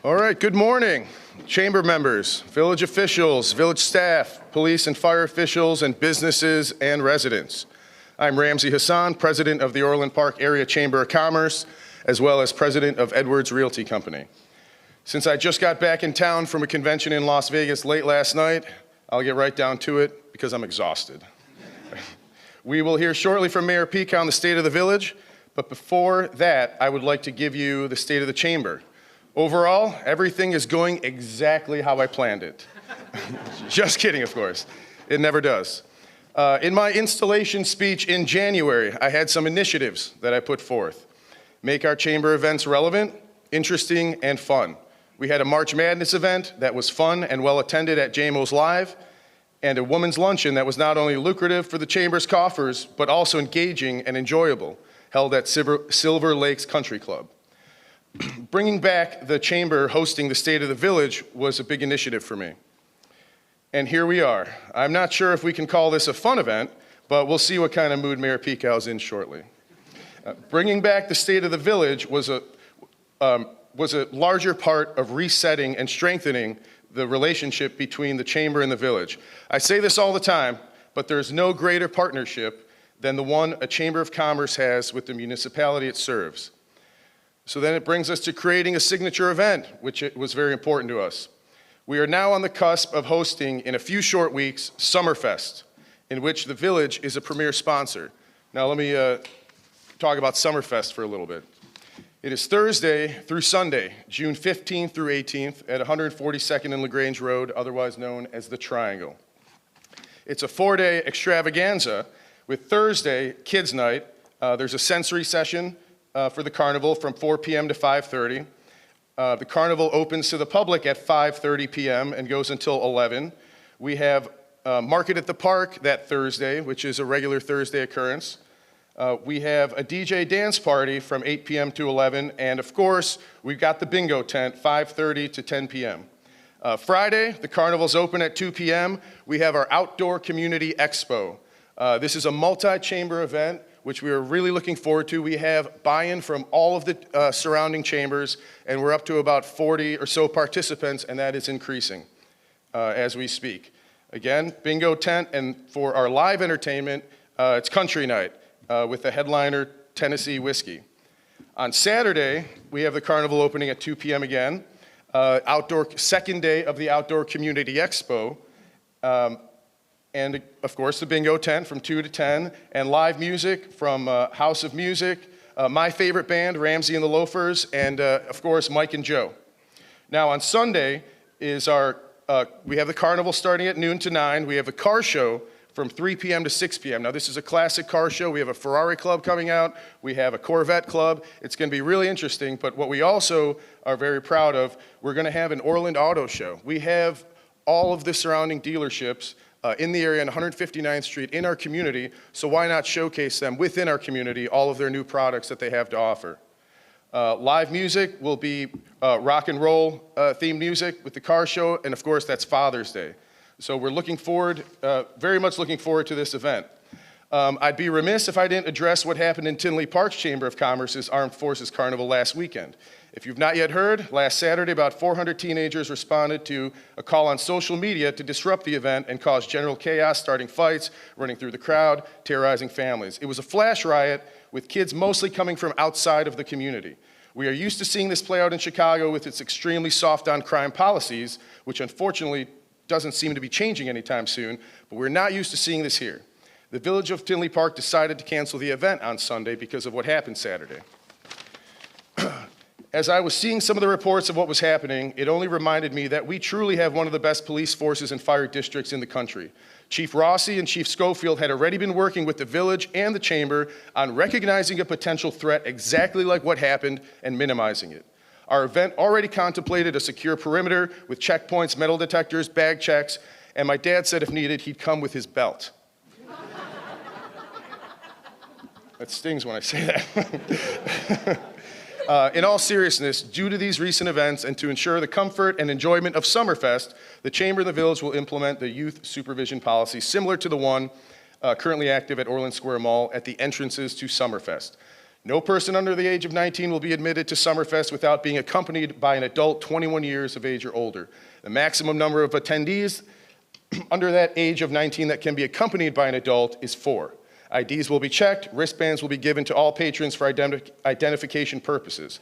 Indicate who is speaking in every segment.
Speaker 1: All right, good morning, chamber members, village officials, village staff, police and fire officials, and businesses and residents. I'm Ramsey Hassan, president of the Orland Park Area Chamber of Commerce, as well as president of Edwards Realty Company. Since I just got back in town from a convention in Las Vegas late last night, I'll get right down to it because I'm exhausted. We will hear shortly from Mayor Peek on the state of the village, but before that, I would like to give you the state of the chamber. Overall, everything is going exactly how I planned it. Just kidding, of course. It never does. In my installation speech in January, I had some initiatives that I put forth. Make our chamber events relevant, interesting, and fun. We had a March Madness event that was fun and well attended at JMO's Live, and a women's luncheon that was not only lucrative for the chamber's coffers, but also engaging and enjoyable, held at Silver Lakes Country Club. Bringing back the chamber hosting the State of the Village was a big initiative for me. And here we are. I'm not sure if we can call this a fun event, but we'll see what kind of mood Mayor Peekow's in shortly. Bringing back the State of the Village was a larger part of resetting and strengthening the relationship between the chamber and the village. I say this all the time, but there's no greater partnership than the one a Chamber of Commerce has with the municipality it serves. So then it brings us to creating a signature event, which was very important to us. We are now on the cusp of hosting, in a few short weeks, Summerfest, in which the village is a premier sponsor. Now let me talk about Summerfest for a little bit. It is Thursday through Sunday, June 15th through 18th at 142nd and LaGrange Road, otherwise known as the Triangle. It's a 4-day extravaganza with Thursday, Kids Night. There's a sensory session for the carnival from 4 p.m. to 5:30. The carnival opens to the public at 5:30 p.m. and goes until 11. We have Market at the Park that Thursday, which is a regular Thursday occurrence. We have a DJ dance party from 8 p.m. to 11, and of course, we've got the bingo tent, 5:30 to 10 p.m. Friday, the carnival's open at 2 p.m. We have our Outdoor Community Expo. This is a multi-chamber event which we are really looking forward to. We have buy-in from all of the surrounding chambers, and we're up to about 40 or so participants, and that is increasing as we speak. Again, bingo tent, and for our live entertainment, it's country night with the headliner Tennessee Whiskey. On Saturday, we have the carnival opening at 2 p.m. again, second day of the Outdoor Community Expo, and of course the bingo tent from 2 to 10, and live music from House of Music, my favorite band, Ramsey and the Loafers, and of course Mike and Joe. Now on Sunday is we have the carnival starting at noon to 9. We have a car show from 3 p.m. to 6 p.m. Now this is a classic car show. We have a Ferrari club coming out. We have a Corvette club. It's going to be really interesting, but what we also are very proud of, we're going to have an Orland Auto Show. We have all of the surrounding dealerships in the area on 159th Street in our community, so why not showcase them within our community, all of their new products that they have to offer. Live music will be rock and roll themed music with the car show, and of course that's Father's Day. So we're looking forward, very much looking forward to this event. I'd be remiss if I didn't address what happened in Tinley Park's Chamber of Commerce's Armed Forces Carnival last weekend. If you've not yet heard, last Saturday about 400 teenagers responded to a call on social media to disrupt the event and cause general chaos, starting fights, running through the crowd, terrorizing families. It was a flash riot with kids mostly coming from outside of the community. We are used to seeing this play out in Chicago with its extremely soft on crime policies, which unfortunately doesn't seem to be changing anytime soon, but we're not used to seeing this here. The Village of Tinley Park decided to cancel the event on Sunday because of what happened Saturday. As I was seeing some of the reports of what was happening, it only reminded me that we truly have one of the best police forces and fire districts in the country. Chief Rossi and Chief Schofield had already been working with the village and the chamber on recognizing a potential threat exactly like what happened and minimizing it. Our event already contemplated a secure perimeter with checkpoints, metal detectors, bag checks, and my dad said if needed, he'd come with his belt. That stings when I say that. In all seriousness, due to these recent events and to ensure the comfort and enjoyment of Summerfest, the Chamber of the Village will implement the youth supervision policy similar to the one currently active at Orland Square Mall at the entrances to Summerfest. No person under the age of 19 will be admitted to Summerfest without being accompanied by an adult 21 years of age or older. The maximum number of attendees under that age of 19 that can be accompanied by an adult is 4. IDs will be checked, wristbands will be given to all patrons for identification purposes.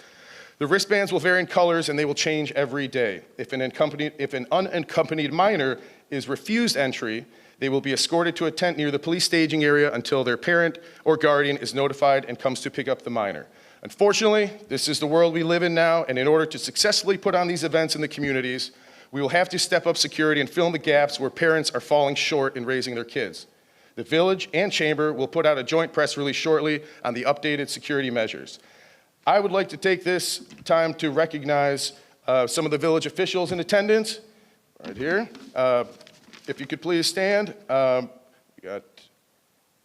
Speaker 1: The wristbands will vary in colors and they will change every day. If an unaccompanied minor is refused entry, they will be escorted to a tent near the police staging area until their parent or guardian is notified and comes to pick up the minor. Unfortunately, this is the world we live in now, and in order to successfully put on these events in the communities, we will have to step up security and fill in the gaps where parents are falling short in raising their kids. The Village and Chamber will put out a joint press release shortly on the updated security measures. I would like to take this time to recognize some of the Village officials in attendance, right here. If you could please stand. We got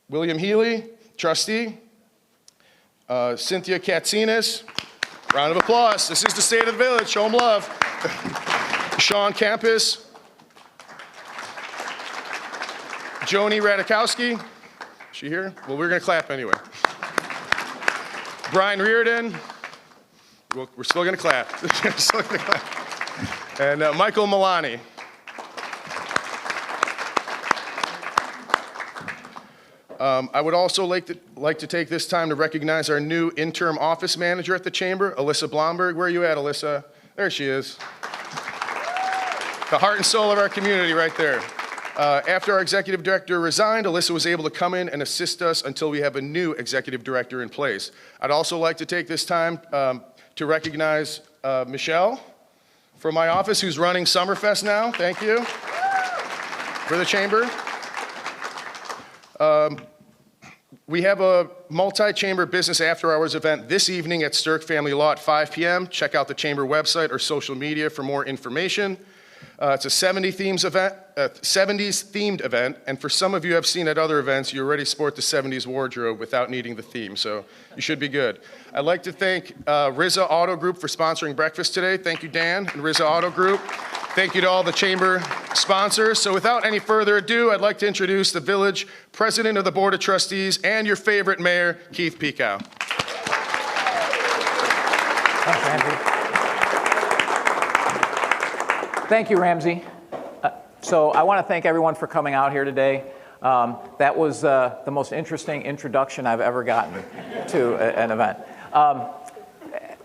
Speaker 1: William Healy, trustee. Cynthia Katsinas, round of applause. This is the state of the Village, show them love. Sean Campus. Joni Radikowski, is she here? Well, we're gonna clap anyway. Brian Reardon, we're still gonna clap. And Michael Milani. I would also like to take this time to recognize our new interim office manager at the Chamber, Alyssa Blomberg. Where are you at, Alyssa? There she is. The heart and soul of our community right there. After our executive director resigned, Alyssa was able to come in and assist us until we have a new executive director in place. I'd also like to take this time to recognize Michelle from my office, who's running Summerfest now. Thank you. For the Chamber. We have a multi-chamber business after-hours event this evening at Stirk Family Law at 5 p.m. Check out the Chamber website or social media for more information. It's a 70s themed event, and for some of you I've seen at other events, you already sport the 70s wardrobe without needing the theme, so you should be good. I'd like to thank RZA Auto Group for sponsoring breakfast today. Thank you, Dan, and RZA Auto Group. Thank you to all the Chamber sponsors. So without any further ado, I'd like to introduce the Village President of the Board of Trustees and your favorite mayor, Keith Pekow.
Speaker 2: Thanks, Ramsey. Thank you, Ramsey. So I want to thank everyone for coming out here today. That was the most interesting introduction I've ever gotten to an event.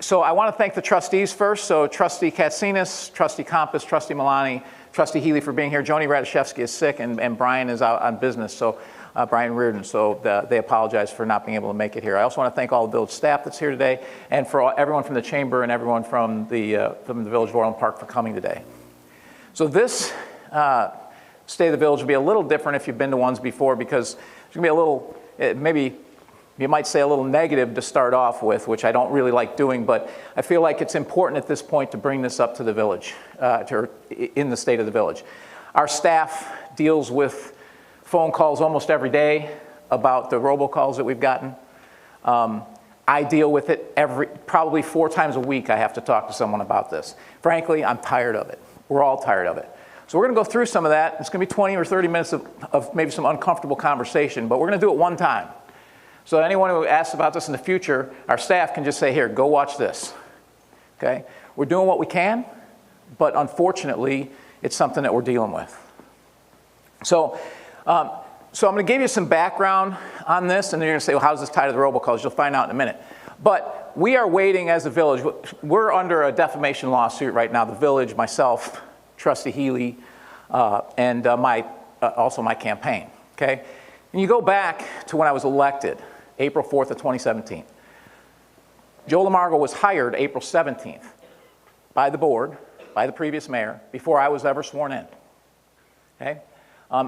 Speaker 2: So I want to thank the trustees first. So Trustee Katsinas, Trustee Campus, Trustee Milani, Trustee Healy for being here. Joni Radishevsky is sick, and Brian is out on business, so Brian Reardon. So they apologize for not being able to make it here. I also want to thank all the Village staff that's here today, and for everyone from the Chamber and everyone from the Village of Orland Park for coming today. So this State of the Village will be a little different if you've been to ones before, because it's going to be a little, maybe you might say a little negative to start off with, which I don't really like doing, but I feel like it's important at this point to bring this up to the Village, in the State of the Village. Our staff deals with phone calls almost every day about the robocalls that we've gotten. I deal with it probably 4 times a week. I have to talk to someone about this. Frankly, I'm tired of it. We're all tired of it. So we're going to go through some of that. It's going to be 20 or 30 minutes of maybe some uncomfortable conversation, but we're going to do it one time. So anyone who asks about this in the future, our staff can just say, here, go watch this. Okay? We're doing what we can, but unfortunately, it's something that we're dealing with. So I'm going to give you some background on this, and then you're going to say, well, how does this tie to the robocalls? You'll find out in a minute. But we are waiting as a Village. We're under a defamation lawsuit right now. The Village, myself, Trustee Healy, and also my campaign. Okay? And you go back to when I was elected, April 4th of 2017. Joe Lamargo was hired April 17th by the board, by the previous mayor, before I was ever sworn in. Okay?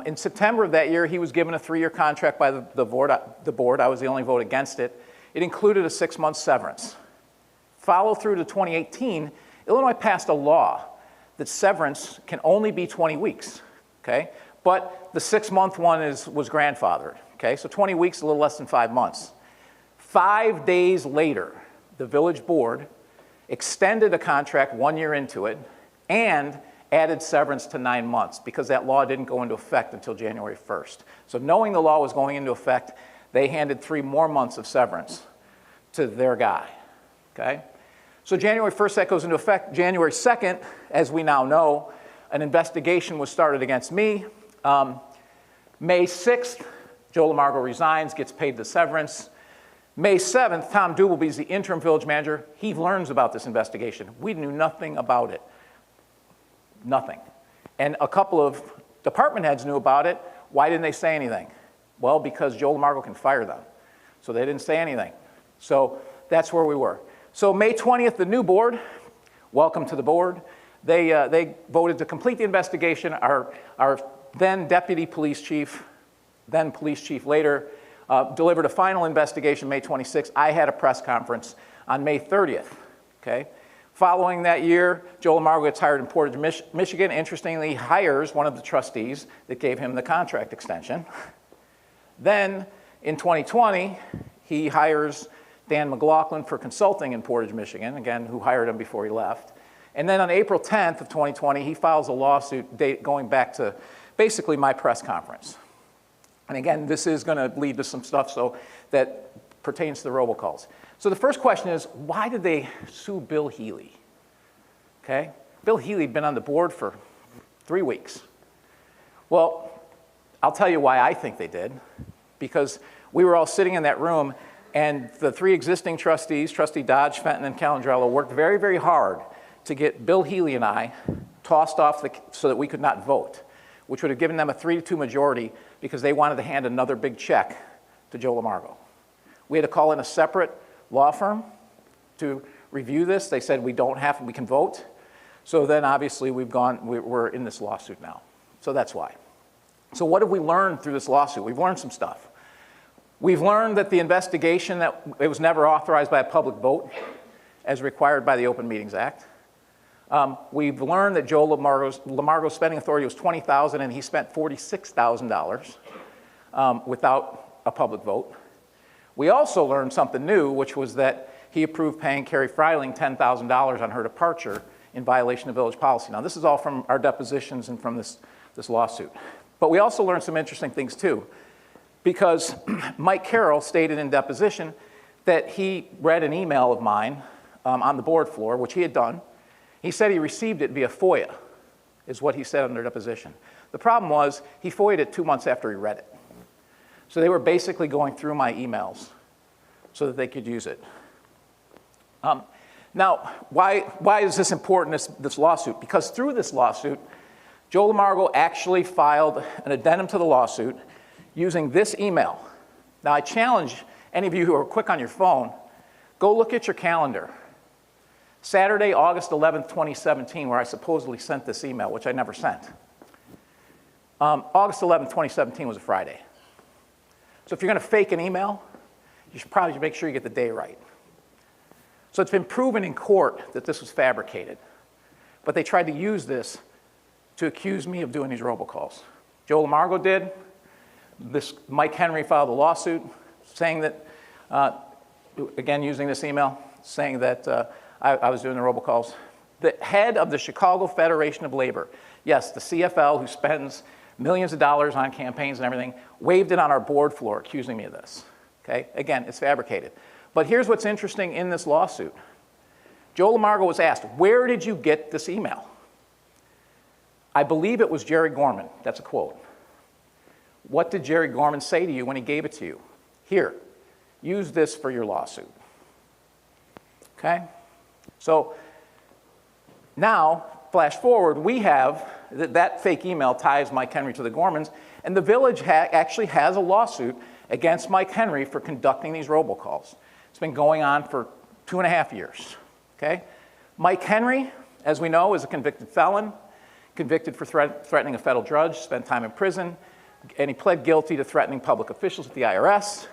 Speaker 2: In September of that year, he was given a 3-year contract by the board. I was the only vote against it. It included a 6-month severance. Follow through to 2018, Illinois passed a law that severance can only be 20 weeks. Okay? But the 6-month one was grandfathered. Okay? So 20 weeks, a little less than 5 months. 5 days later, the Village Board extended a contract 1 year into it and added severance to 9 months because that law didn't go into effect until January 1st. So knowing the law was going into effect, they handed 3 more months of severance to their guy, okay? So January 1st, that goes into effect. January 2nd, as we now know, an investigation was started against me. May 6th, Joe LaMargo resigns, gets paid the severance. May 7th, Tom Dubelby is the interim village manager. He learns about this investigation. We knew nothing about it. Nothing. And a couple of department heads knew about it. Why didn't they say anything? Well, because Joe LaMargo can fire them. So they didn't say anything. So that's where we were. So May 20th, the new board, welcome to the board. They voted to complete the investigation. Our then deputy police chief, then police chief later, delivered a final investigation May 26th. I had a press conference on May 30th, okay? Following that year, Joe LaMargo gets hired in Portage, Michigan. Interestingly, he hires one of the trustees that gave him the contract extension. Then in 2020, he hires Dan McLaughlin for consulting in Portage, Michigan, again, who hired him before he left. And then on April 10th of 2020, he files a lawsuit going back to basically my press conference. And again, this is going to lead to some stuff that pertains to the robocalls. So the first question is, why did they sue Bill Healy? Okay? Bill Healy had been on the board for 3 weeks. Well, I'll tell you why I think they did. Because we were all sitting in that room, and the 3 existing trustees, Trustee Dodge, Fenton, and Calandrello, worked very, very hard to get Bill Healy and I tossed off so that we could not vote, which would have given them a 3-2 majority because they wanted to hand another big check to Joe LaMargo. We had to call in a separate law firm to review this. They said we can vote. So then obviously we're in this lawsuit now. So that's why. So what have we learned through this lawsuit? We've learned some stuff. We've learned that the investigation, that it was never authorized by a public vote as required by the Open Meetings Act. We've learned that Joe LaMargo's spending authority was $20,000 and he spent $46,000 without a public vote. We also learned something new, which was that he approved paying Carrie Freiling $10,000 on her departure in violation of village policy. Now, this is all from our depositions and from this lawsuit. But we also learned some interesting things, too, because Mike Carroll stated in deposition that he read an email of mine on the board floor, which he had done. He said he received it via FOIA, is what he said under deposition. The problem was he FOIA'd it 2 months after he read it. So they were basically going through my emails so that they could use it. Now, why is this important, this lawsuit? Because through this lawsuit, Joe LaMargo actually filed an addendum to the lawsuit using this email. Now, I challenge any of you who are quick on your phone, go look at your calendar. Saturday, August 11th, 2017, where I supposedly sent this email, which I never sent. August 11th, 2017 was a Friday. So if you're going to fake an email, you should probably make sure you get the day right. So it's been proven in court that this was fabricated. But they tried to use this to accuse me of doing these robocalls. Joe LaMargo did. Mike Henry filed a lawsuit saying that, again, using this email, saying that I was doing the robocalls. The head of the Chicago Federation of Labor, yes, the CFL, who spends millions of dollars on campaigns and everything, waved it on our board floor accusing me of this. Okay? Again, it's fabricated. But here's what's interesting in this lawsuit. Joe LaMargo was asked, where did you get this email? I believe it was Jerry Gorman. That's a quote. What did Jerry Gorman say to you when he gave it to you? Here, use this for your lawsuit. Okay? So now, flash forward, we have that fake email ties Mike Henry to the Gormans, and the village actually has a lawsuit against Mike Henry for conducting these robocalls. It's been going on for 2.5 years. Okay? Mike Henry, as we know, is a convicted felon, convicted for threatening a federal judge, spent time in prison, and he pled guilty to threatening public officials at the IRS.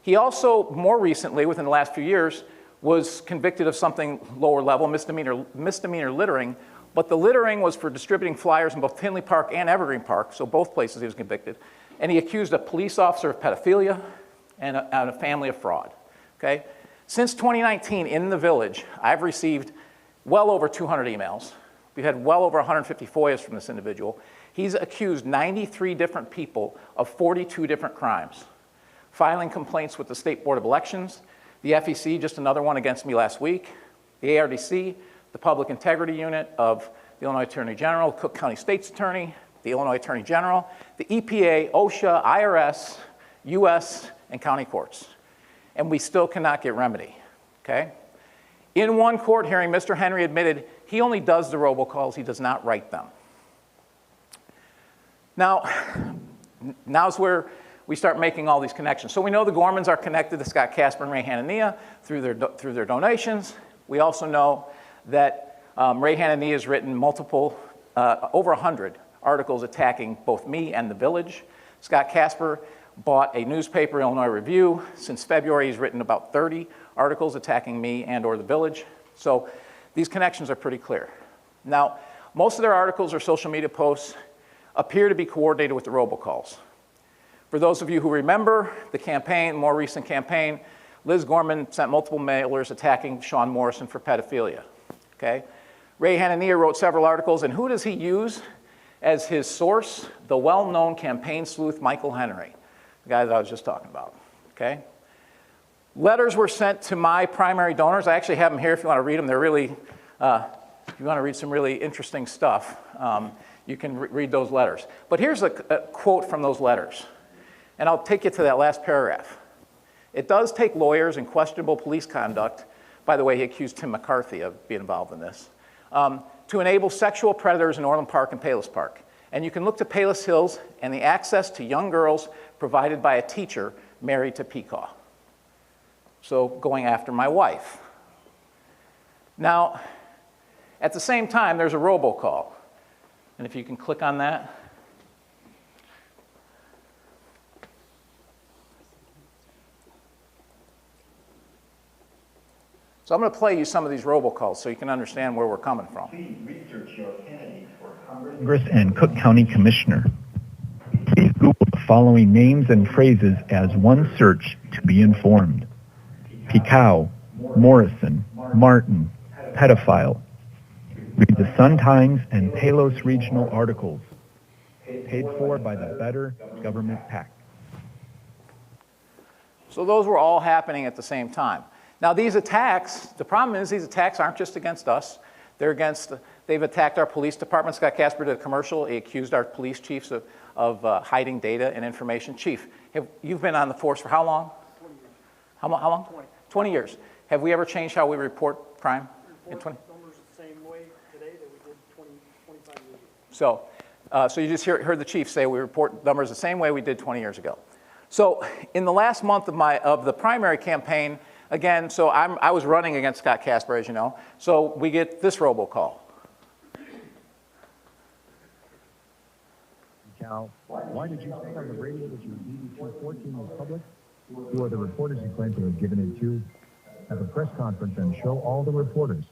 Speaker 2: He also, more recently, within the last few years, was convicted of something lower level, misdemeanor littering, but the littering was for distributing flyers in both Tinley Park and Evergreen Park, so both places he was convicted, and he accused a police officer of pedophilia and a family of fraud. Okay? Since 2019, in the village, I've received well over 200 emails. We've had well over 150 FOIAs from this individual. He's accused 93 different people of 42 different crimes, filing complaints with the State Board of Elections, The FEC, just another one against me last week. The ARDC, the Public Integrity Unit of the Illinois Attorney General, Cook County State's Attorney, the Illinois Attorney General, the EPA, OSHA, IRS, US, and county courts. And we still cannot get remedy, okay? In one court hearing, Mr. Henry admitted he only does the robocalls, he does not write them. Now's where we start making all these connections. So we know the Gormans are connected to Scott Casper and Ray Hanania through their donations. We also know that Ray Hanania has written multiple, over 100 articles attacking both me and the village. Scott Casper bought a newspaper, Illinois Review. Since February, he's written about 30 articles attacking me and or the village. So these connections are pretty clear. Now, most of their articles or social media posts appear to be coordinated with the robocalls. For those of you who remember the campaign, more recent campaign, Liz Gorman sent multiple mailers attacking Sean Morrison for pedophilia, okay? Ray Hanania wrote several articles, and who does he use as his source? The well-known campaign sleuth Michael Henry, the guy that I was just talking about, okay? Letters were sent to my primary donors. I actually have them here if you want to read them. They're really, if you want to read some really interesting stuff, you can read those letters. But here's a quote from those letters. And I'll take you to that last paragraph. It does take lawyers and questionable police conduct, by the way, he accused Tim McCarthy of being involved in this, to enable sexual predators in Orland Park and Palos Park. And you can look to Palos Hills and the access to young girls provided by a teacher married to Pecaw. So going after my wife. Now, at the same time, there's a robocall. And if you can click on that. So I'm going to play you some of these robocalls so you can understand where we're coming from.
Speaker 3: Please research your candidate for Congress and Cook County Commissioner. Please Google the following names and phrases as one search to be informed. Pecaw, Morrison, Martin, pedophile. Read the Sun-Times and Palos Regional articles. Paid for by the Better Government PAC.
Speaker 2: So those were all happening at the same time. Now these attacks, the problem is these attacks aren't just against us. They've attacked our police department. Scott Casper did a commercial. He accused our police chiefs of hiding data and information. Chief, you've been on the force for how long?
Speaker 4: 20 years.
Speaker 2: How long? 20 years. Have we ever changed how we report crime?
Speaker 4: In 20? Numbers the same way today that we did 25 years
Speaker 2: So
Speaker 4: ago.
Speaker 2: you just heard the chief say we report numbers the same way we did 20 years ago. So in the last month of the primary campaign, again, so I was running against Scott Casper, as you know, so we get this robocall.
Speaker 5: Cal, why did you say on the radio that your DD-214 was public? Who are the reporters you claim to have given it to? Have a press conference and show all the reporters.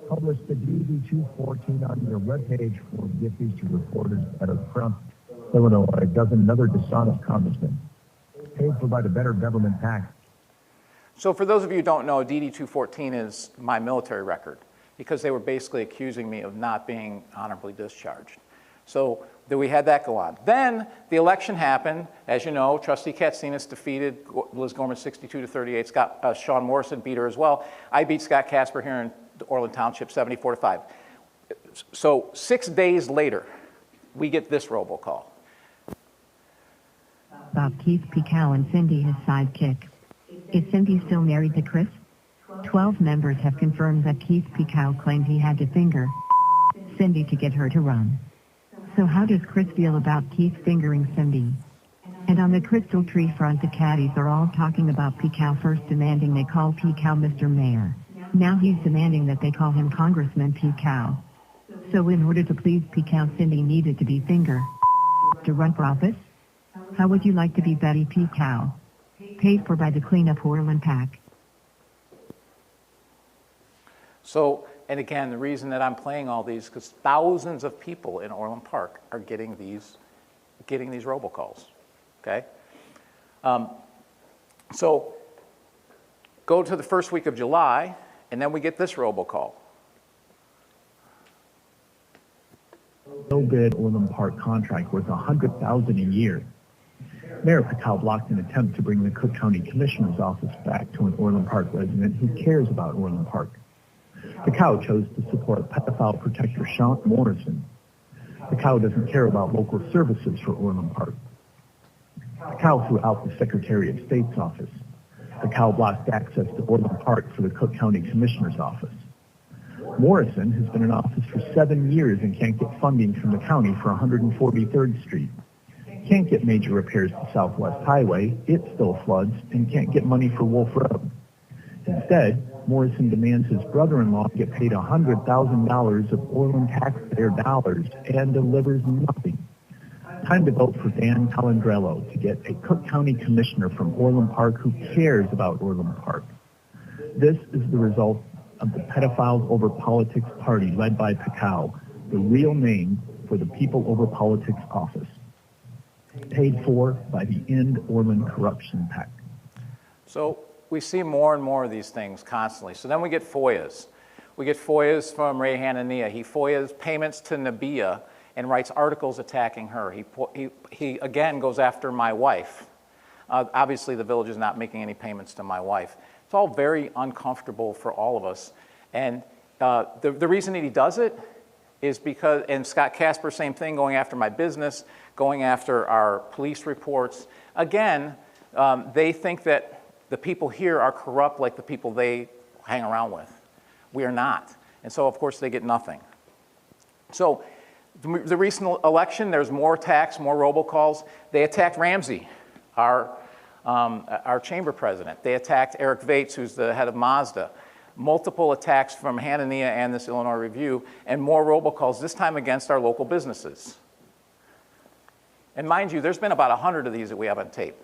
Speaker 5: Publish the DD-214 on your webpage or give these to reporters at a Trump, Illinois, dozen another dishonest congressman. Paid for by the Better Government PAC.
Speaker 2: So for those of you who don't know, DD-214 is my military record because they were basically accusing me of not being honorably discharged. So then we had that go on. Then the election happened. As you know, Trustee Katsinas defeated Liz Gorman 62-38. Sean Morrison beat her as well. I beat Scott Casper here in Orland Township 74-5. So 6 days later, we get this robocall.
Speaker 6: About Keith Pecaw and Cindy, his sidekick. Is Cindy still married to Chris? 12 members have confirmed that Keith Pecaw claimed he had to finger Cindy to get her to run. So how does Chris feel about Keith fingering Cindy? And on the Crystal Tree front, the caddies are all talking about Pecaw first demanding they call Pecaw Mr. Mayor. Now he's demanding that they call him Congressman Pecaw. So in order to please Pecaw, Cindy needed to be finger to run for office? How would you like to be Betty Pecaw? Paid for by the Cleanup Orland PAC.
Speaker 2: So, and again, the reason that I'm playing all these is because thousands of people in Orland Park are getting these robocalls, okay? So go to the first week of July, and then we get this robocall.
Speaker 5: No bid Orland Park contract worth $100,000 a year.
Speaker 3: Mayor Pekau blocked an attempt to bring the Cook County Commissioner's office back to an Orland Park resident who cares about Orland Park. Pekau chose to support pedophile protector Sean Morrison. Pekau doesn't care about local services for Orland Park. Pekau threw out the Secretary of State's office. Pekau blocked access to Orland Park for the Cook County Commissioner's office. Morrison has been in office for 7 years and can't get funding from the county for 143rd Street. Can't get major repairs to Southwest Highway, it still floods, and can't get money for Wolf Road. Instead, Morrison demands his brother-in-law get paid $100,000 of Orland taxpayer dollars and delivers nothing. Time to vote for Dan Calandrello to get a Cook County Commissioner from Orland Park who cares about Orland Park. This is the result of the Pedophiles Over Politics Party led by Pekau, the real name for the People Over Politics office. Paid for by the End Orland Corruption PAC.
Speaker 2: So we see more and more of these things constantly. So then we get FOIAs. We get FOIAs from Ray Hanania. He FOIAs payments to Nabia and writes articles attacking her. He again goes after my wife. Obviously, the village is not making any payments to my wife. It's all very uncomfortable for all of us. And the reason that he does it is because, and Scott Casper, same thing, going after my business, going after our police reports. Again, they think that the people here are corrupt like the people they hang around with. We are not. And so, of course, they get nothing. So the recent election, there's more attacks, more robocalls. They attacked Ramsey, our chamber president. They attacked Eric Vates, who's the head of Mazda. Multiple attacks from Hanania and this Illinois Review, and more robocalls, this time against our local businesses. And mind you, there's been about 100 of these that we have on tape.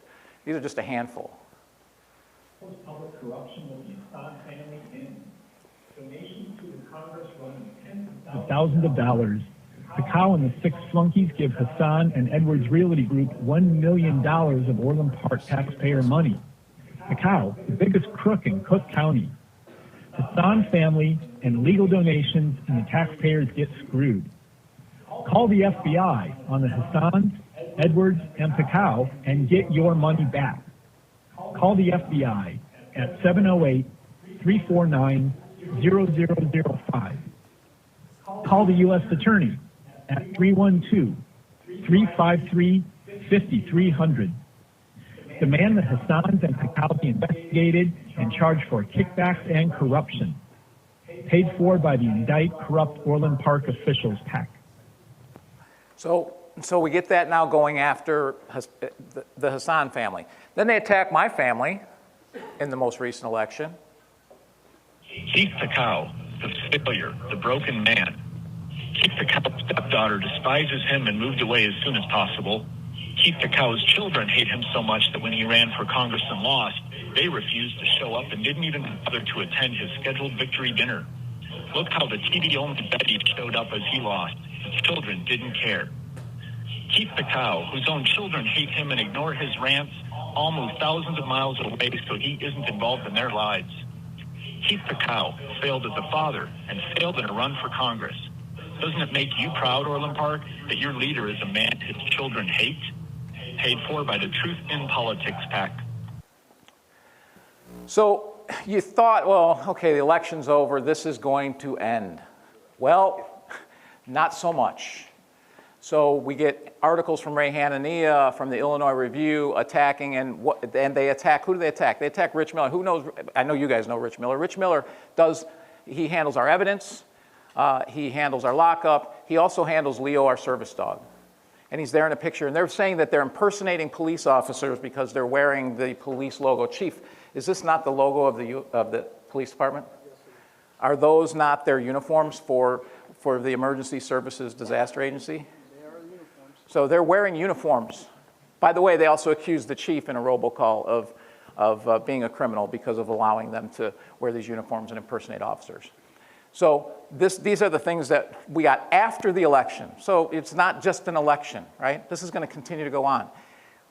Speaker 2: These are just a handful.
Speaker 5: Public corruption with the Assad family in donations to the Congress running tens of thousands of dollars. Pekau and the 6 flunkies give Hassan and Edwards Realty Group $1 million of Orland Park taxpayer money. Pekau, the biggest crook in Cook County. Hassan family and legal donations, and the taxpayers get screwed. Call the FBI on the Hassans, Edwards, and Pekau and get your money back. Call the FBI at 708-349-0005. Call the U.S. Attorney at 312-353-5300. Demand that Hassans and Pekau be investigated and charged for kickbacks and corruption. Paid for by the Indict Corrupt Orland Park Officials PAC.
Speaker 2: So we get that now going after the Hassan family. Then they attack my family in the most recent election.
Speaker 7: Keith Pekau, the failure, the broken man. Keith Pekau's stepdaughter despises him and moved away as soon as possible. Keith Pekau's children hate him so much that when he ran for Congress and lost, they refused to show up and didn't even bother to attend his scheduled victory dinner. Look how the TV-only Betty showed up as he lost. His children didn't care. Keith Pekau, whose own children hate him and ignore his rants, all move thousands of miles away so he isn't involved in their lives. Keith Pekau failed as a father and failed in a run for Congress. Doesn't it make you proud, Orland Park, that your leader is a man his children hate? Paid for by the Truth in Politics PAC.
Speaker 2: So you thought, well, okay, the election's over, this is going to end. Well, not so much. So we get articles from Ray Hanania, from the Illinois Review, attacking, and they attack, who do they attack? They attack Rich Miller. Who knows? I know you guys know Rich Miller. Rich Miller he handles our evidence, he handles our lockup, he also handles Leo, our service dog. And he's there in a picture, and they're saying that they're impersonating police officers because they're wearing the police logo. Chief, is this not the logo of the police department? Are those not their uniforms for the Emergency Services Disaster Agency?
Speaker 4: They are uniforms.
Speaker 2: So they're wearing uniforms. By the way, they also accused the chief in a robocall of being a criminal because of allowing them to wear these uniforms and impersonate officers. So these are the things that we got after the election. So it's not just an election, right? This is going to continue to go on.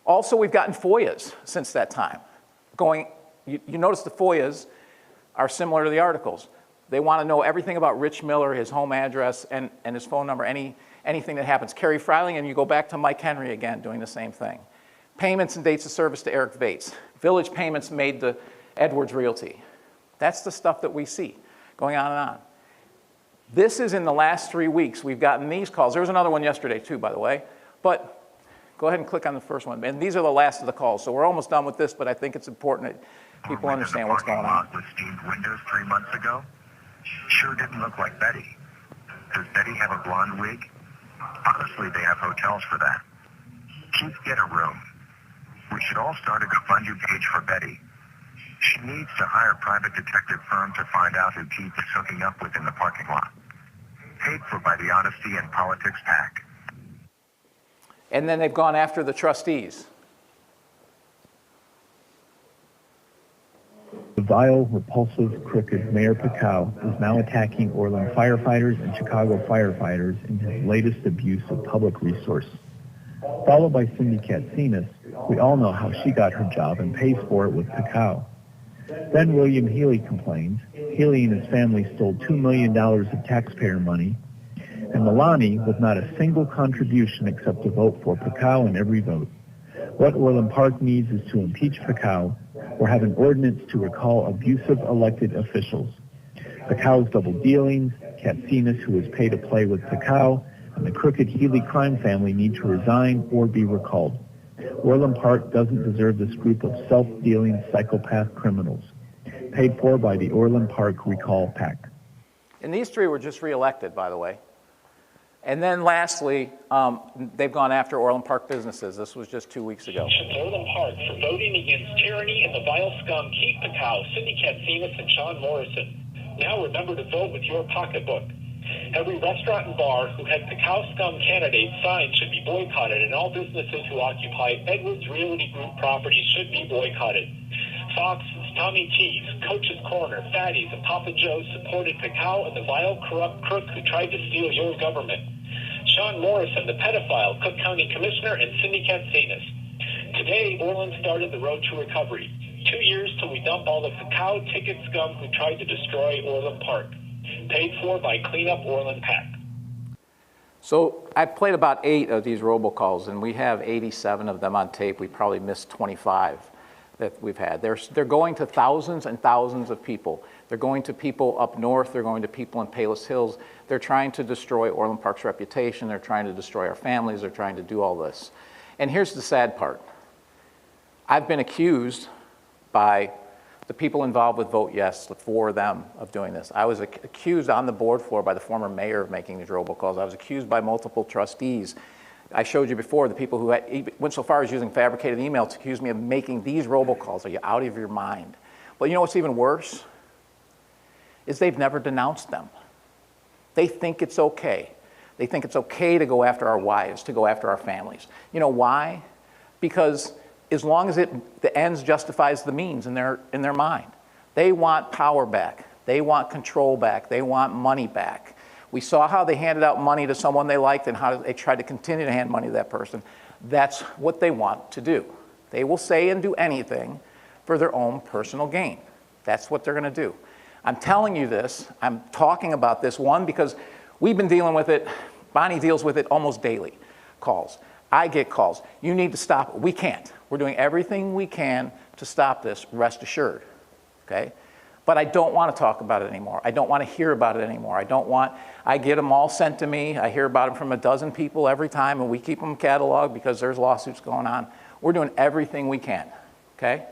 Speaker 2: Also, we've gotten FOIAs since that time. You notice the FOIAs are similar to the articles. They want to know everything about Rich Miller, his home address, and his phone number, anything that happens. Kerry Freiling, and you go back to Mike Henry again doing the same thing. Payments and dates of service to Eric Vates. Village payments made to Edwards Realty. That's the stuff that we see going on and on. This is in the last 3 weeks. We've gotten these calls. There was another one yesterday too, by the way. But go ahead and click on the first one. And these are the last of the calls. So we're almost done with this, but I think it's important that people understand what's going on.
Speaker 8: With steamed windows 3 months ago? Sure didn't look like Betty. Does Betty have a blonde wig? Honestly, they have hotels for that. Keith, get a room. We should all start a GoFundMe page for Betty. She needs to hire a private detective firm to find out who Keith is hooking up with in the parking lot. Paid for by the Honesty and Politics PAC.
Speaker 2: And then they've gone after the trustees.
Speaker 3: The vile, repulsive, crooked Mayor Pekau is now attacking Orland firefighters and Chicago firefighters in his latest abuse of public resource. Followed by Cindy Katsinas, we all know how she got her job and pays for it with Pekau. Then William Healy complains. Healy and his family stole $2 million of taxpayer money. And Milani with not a single contribution except to vote for Pekau in every vote. What Orland Park needs is to impeach Pekau or have an ordinance to recall abusive elected officials. Pekau's double dealings, Katsinas, who is paid to play with Pekau, and the crooked Healy crime family need to resign or be recalled. Orland Park doesn't deserve this group of self-dealing psychopath criminals, paid for by the Orland Park Recall PAC.
Speaker 2: And these three were just reelected, by the way. And then lastly, they've gone after Orland Park businesses. This was just 2 weeks ago.
Speaker 7: Orland Park for voting against tyranny and the vile scum Keith Pekau, Cindy Katsinas, and Sean Morrison. Now remember to vote with your pocketbook. Every restaurant and bar who had Pekau scum candidate signs should be boycotted, and all businesses who occupy Edwards Realty Group properties should be boycotted. Fox's, Tommy T's, Coach's Corner, Fatty's, and Papa Joe's supported Pekau and the vile, corrupt crook who tried to steal your government. Sean Morrison, the pedophile, Cook County Commissioner, and Cindy Katsinas. Today, Orland started the road to recovery. 2 years till we dump all the Pekau ticket scum who tried to destroy Orland Park. Paid for by Clean Up Orland PAC.
Speaker 2: So I've played about 8 of these robocalls, and we have 87 of them on tape. We probably missed 25 that we've had. They're going to thousands and thousands of people. They're going to people up north. They're going to people in Palos Hills. They're trying to destroy Orland Park's reputation. They're trying to destroy our families. They're trying to do all this. And here's the sad part. I've been accused by the people involved with Vote Yes, the 4 of them, of doing this. I was accused on the board floor by the former mayor of making these robocalls. I was accused by multiple trustees. I showed you before the people who went so far as using fabricated email to accuse me of making these robocalls. Are you out of your mind? Well, you know what's even worse? Is they've never denounced them. They think it's okay. They think it's okay to go after our wives, to go after our families. You know why? Because as long as the ends justifies the means in their mind. They want power back. They want control back. They want money back. We saw how they handed out money to someone they liked and how they tried to continue to hand money to that person. That's what they want to do. They will say and do anything for their own personal gain. That's what they're going to do. I'm telling you this. I'm talking about this, one, because we've been dealing with it. Bonnie deals with it almost daily, calls. I get calls. You need to stop it. We can't. We're doing everything we can to stop this, rest assured, okay? But I don't want to talk about it anymore. I don't want to hear about it anymore. I get them all sent to me. I hear about them from a dozen people every time, and we keep them cataloged because there's lawsuits going on. We're doing everything we can, okay?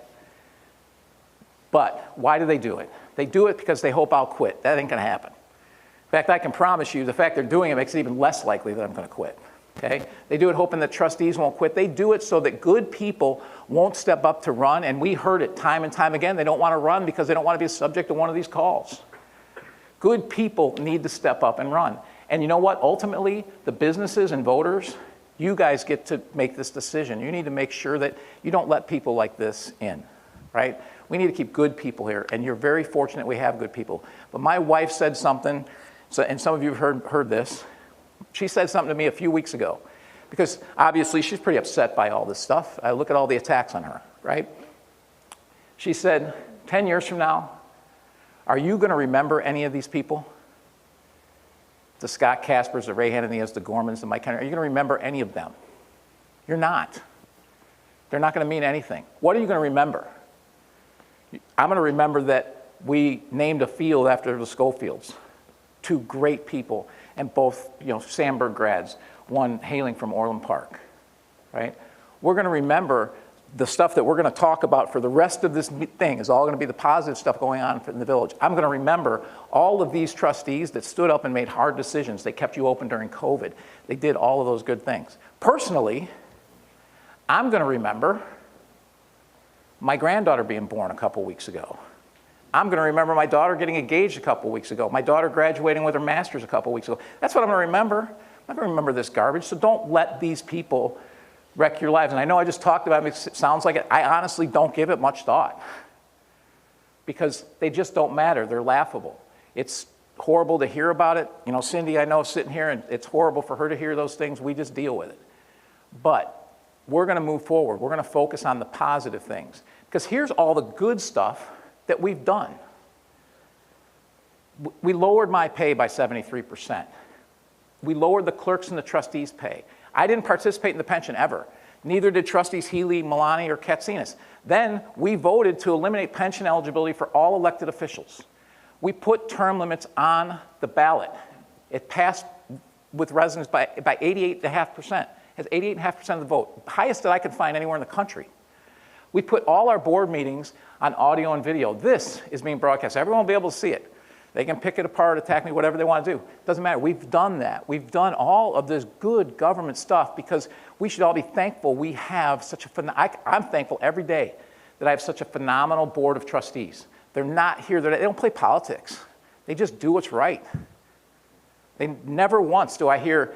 Speaker 2: But why do they do it? They do it because they hope I'll quit. That ain't going to happen. In fact, I can promise you the fact they're doing it makes it even less likely that I'm going to quit. Okay? They do it hoping that trustees won't quit. They do it so that good people won't step up to run, and we heard it time and time again. They don't want to run because they don't want to be subject to one of these calls. Good people need to step up and run. And you know what? Ultimately, the businesses and voters, you guys get to make this decision. You need to make sure that you don't let people like this in, right? We need to keep good people here, and you're very fortunate we have good people. But my wife said something, and some of you have heard this. She said something to me a few weeks ago, because obviously she's pretty upset by all this stuff. I look at all the attacks on her, right? She said, 10 years from now, are you going to remember any of these people? The Scott Caspers, the Ray Hananias, the Gormans, the Mike Henry. Are you going to remember any of them? You're not. They're not going to mean anything. What are you going to remember? I'm going to remember that we named a field after the Schofields, two great people, and both, Sandburg grads, one hailing from Orland Park, right? We're going to remember the stuff that we're going to talk about for the rest of this thing is all going to be the positive stuff going on in the village. I'm going to remember all of these trustees that stood up and made hard decisions. They kept you open during COVID. They did all of those good things. Personally, I'm going to remember my granddaughter being born a couple weeks ago. I'm going to remember my daughter getting engaged a couple weeks ago. My daughter graduating with her master's a couple weeks ago. That's what I'm going to remember. I'm not going to remember this garbage. So don't let these people wreck your lives. And I know I just talked about it. It sounds like it. I honestly don't give it much thought because they just don't matter. They're laughable. It's horrible to hear about it. Cindy, I know, sitting here, and it's horrible for her to hear those things. We just deal with it. But we're going to move forward. We're going to focus on the positive things because here's all the good stuff that we've done. We lowered my pay by 73%. We lowered the clerks and the trustees' pay. I didn't participate in the pension ever. Neither did trustees Healy, Milani, or Katsinas. Then we voted to eliminate pension eligibility for all elected officials. We put term limits on the ballot. It passed with residents by 88.5%. It has 88.5% of the vote, highest that I could find anywhere in the country. We put all our board meetings on audio and video. This is being broadcast. Everyone will be able to see it. They can pick it apart, attack me, whatever they want to do. Doesn't matter. We've done that. We've done all of this good government stuff because we should all be thankful we have such I'm thankful every day that I have such a phenomenal board of trustees. They're not here. They don't play politics. They just do what's right. They never once do I hear,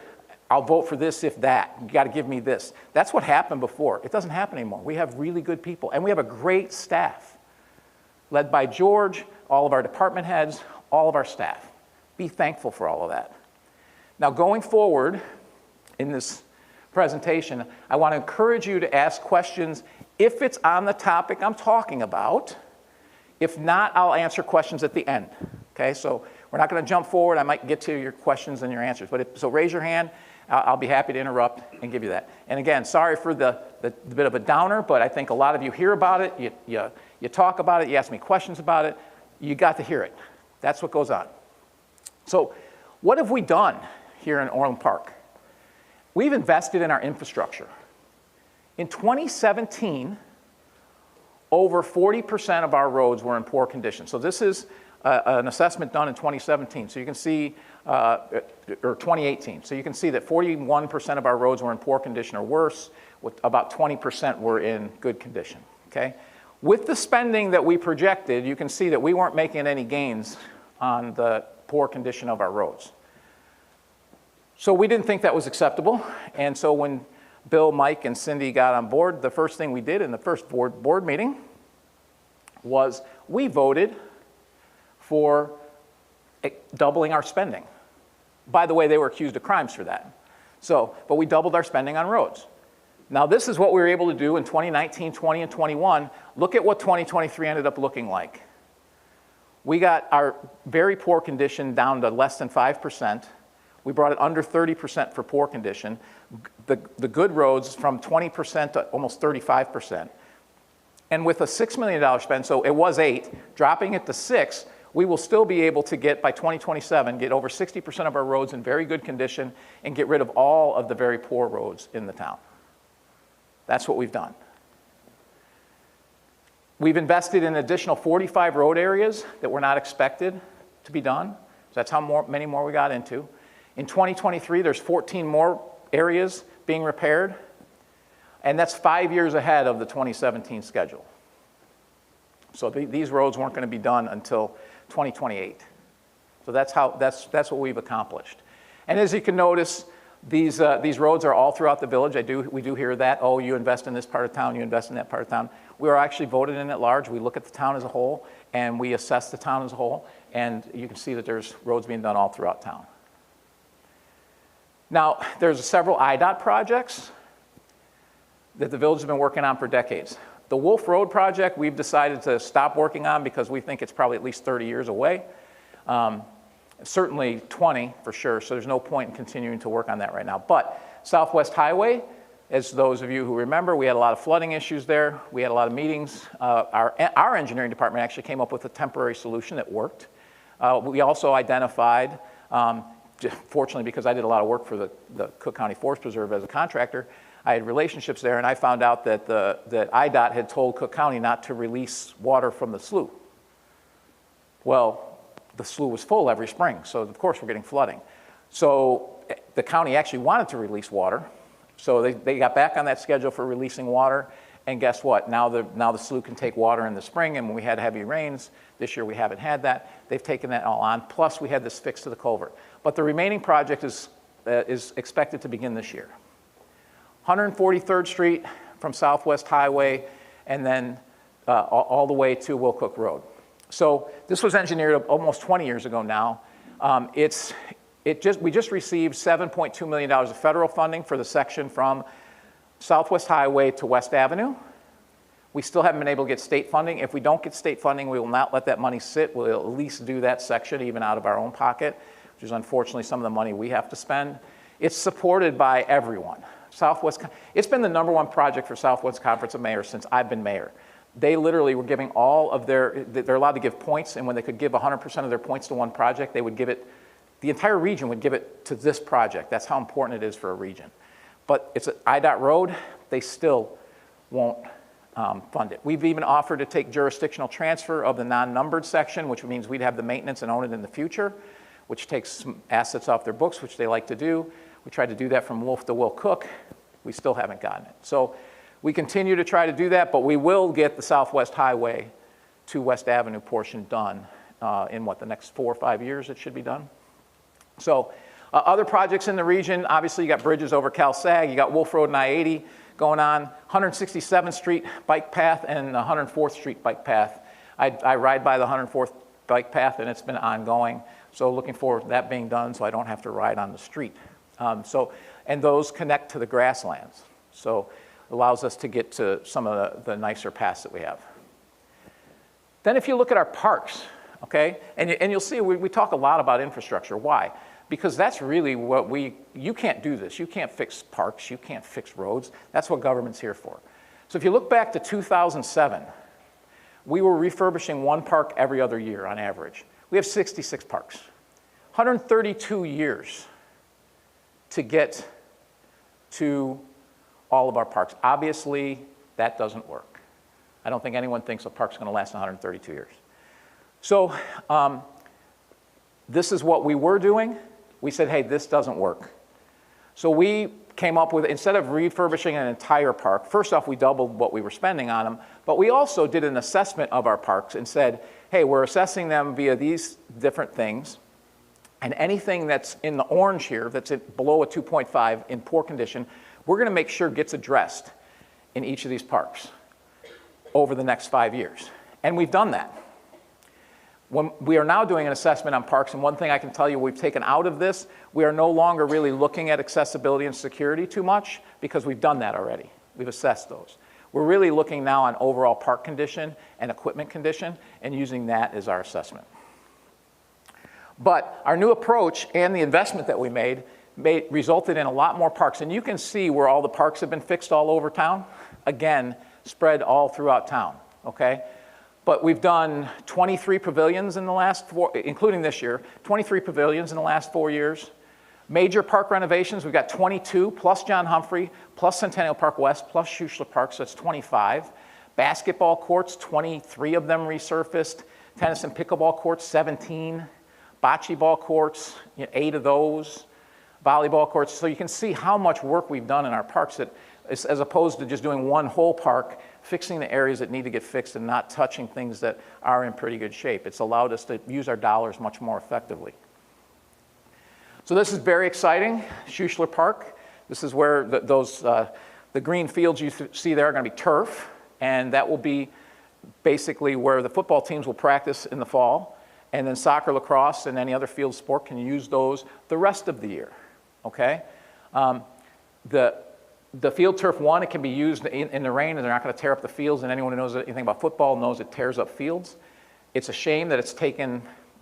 Speaker 2: I'll vote for this if that. You got to give me this. That's what happened before. It doesn't happen anymore. We have really good people, and we have a great staff led by George, all of our department heads, all of our staff. Be thankful for all of that. Now, going forward in this presentation, I want to encourage you to ask questions if it's on the topic I'm talking about. If not, I'll answer questions at the end. Okay, so we're not going to jump forward. I might get to your questions and your answers. So raise your hand. I'll be happy to interrupt and give you that. And again, sorry for the bit of a downer, but I think a lot of you hear about it. You talk about it. You ask me questions about it. You got to hear it. That's what goes on. So what have we done here in Orland Park? We've invested in our infrastructure. In 2017, over 40% of our roads were in poor condition. So this is an assessment done in 2017. So you can see, or 2018. So you can see that 41% of our roads were in poor condition or worse, with about 20% were in good condition, okay? With the spending that we projected, you can see that we weren't making any gains on the poor condition of our roads. So we didn't think that was acceptable. And so when Bill, Mike, and Cindy got on board, the first thing we did in the first board meeting was we voted for doubling our spending. By the way, they were accused of crimes for that. But we doubled our spending on roads. Now, this is what we were able to do in 2019, 20, and 21. Look at what 2023 ended up looking like. We got our very poor condition down to less than 5%. We brought it under 30% for poor condition. The good roads from 20% to almost 35%. And with a $6 million spend, so it was 8, dropping it to 6, we will still be able to get, by 2027, get over 60% of our roads in very good condition and get rid of all of the very poor roads in the town. That's what we've done. We've invested in an additional 45 road areas that were not expected to be done. So that's how many more we got into. In 2023, there's 14 more areas being repaired, and that's 5 years ahead of the 2017 schedule. So these roads weren't going to be done until 2028. So that's what we've accomplished. And as you can notice, these roads are all throughout the village. We do hear that. Oh, you invest in this part of town, you invest in that part of town. We are actually voted in at large. We look at the town as a whole, and we assess the town as a whole. And you can see that there's roads being done all throughout town. Now, there's several IDOT projects that the village has been working on for decades. The Wolf Road project, we've decided to stop working on because we think it's probably at least 30 years away. Certainly 20 for sure, so there's no point in continuing to work on that right now. But Southwest Highway, As those of you who remember, we had a lot of flooding issues there. We had a lot of meetings. Our engineering department actually came up with a temporary solution that worked. We also identified, fortunately because I did a lot of work for the Cook County Forest Preserve as a contractor, I had relationships there, and I found out that that IDOT had told Cook County not to release water from the slough. Well, the slough was full every spring, so of course we're getting flooding. So the county actually wanted to release water, so they got back on that schedule for releasing water, and guess what? Now the slough can take water in the spring, and when we had heavy rains, this year we haven't had that. They've taken that all on, plus we had this fix to the culvert. But the remaining project is expected to begin this year. 143rd Street from Southwest Highway, and then all the way to Will Cook Road. So this was engineered almost 20 years ago now. We just received $7.2 million of federal funding for the section from Southwest Highway to West Avenue. We still haven't been able to get state funding. If we don't get state funding, we will not let that money sit. We'll at least do that section even out of our own pocket, which is unfortunately some of the money we have to spend. It's supported by everyone. It's been the #1 project for Southwest Conference of Mayors since I've been mayor. They literally were giving all of they're allowed to give points, and when they could give 100% of their points to one project, they would give it, the entire region would give it to this project. That's how important it is for a region. But it's an IDOT road, they still won't fund it. We've even offered to take jurisdictional transfer of the non-numbered section, which means we'd have the maintenance and own it in the future, which takes some assets off their books, which they like to do. We tried to do that from Wolf to Will Cook. We still haven't gotten it. So we continue to try to do that, but we will get the Southwest Highway to West Avenue portion done in the next 4 or 5 years it should be done. So other projects in the region, obviously you got bridges over Cal Sag, you got Wolf Road and I-80 going on, 167th Street bike path and 104th Street bike path. I ride by the 104th bike path and it's been ongoing. So looking forward to that being done so I don't have to ride on the street. And those connect to the grasslands. So it allows us to get to some of the nicer paths that we have. Then if you look at our parks, okay, and you'll see we talk a lot about infrastructure. Why? Because that's really what you can't do this. You can't fix parks, you can't fix roads. That's what government's here for. So if you look back to 2007, we were refurbishing one park every other year on average. We have 66 parks, 132 years to get to all of our parks. Obviously, that doesn't work. I don't think anyone thinks a park's gonna last 132 years. So this is what we were doing. We said, hey, this doesn't work. So we came up with, instead of refurbishing an entire park, first off, we doubled what we were spending on them, but we also did an assessment of our parks and said, hey, we're assessing them via these different things, and anything that's in the orange here, that's below a 2.5 in poor condition, we're gonna make sure gets addressed in each of these parks over the next 5 years. And we've done that. When we are now doing an assessment on parks, and one thing I can tell you we've taken out of this, we are no longer really looking at accessibility and security too much because we've done that already. We've assessed those. We're really looking now on overall park condition and equipment condition and using that as our assessment. But our new approach and the investment that we made resulted in a lot more parks. And you can see where all the parks have been fixed all over town. Again, spread all throughout town, okay? But we've done 23 pavilions in the last including this year, 23 pavilions in the last 4 years. Major park renovations, we've got 22, plus John Humphrey, plus Centennial Park West, plus Schuchler Park, so that's 25. Basketball courts, 23 of them resurfaced. Tennis and pickleball courts, 17. Bocce ball courts, 8 of those. Volleyball courts, so you can see how much work we've done in our parks that, as opposed to just doing one whole park, fixing the areas that need to get fixed and not touching things that are in pretty good shape. It's allowed us to use our dollars much more effectively. So this is very exciting, Schuchler Park. This is where the green fields you see there are gonna be turf, and that will be basically where the football teams will practice in the fall, and then soccer, lacrosse, and any other field sport can use those the rest of the year, okay? The field turf, one, it can be used in the rain and they're not gonna tear up the fields, and anyone who knows anything about football knows it tears up fields. It's a shame that it's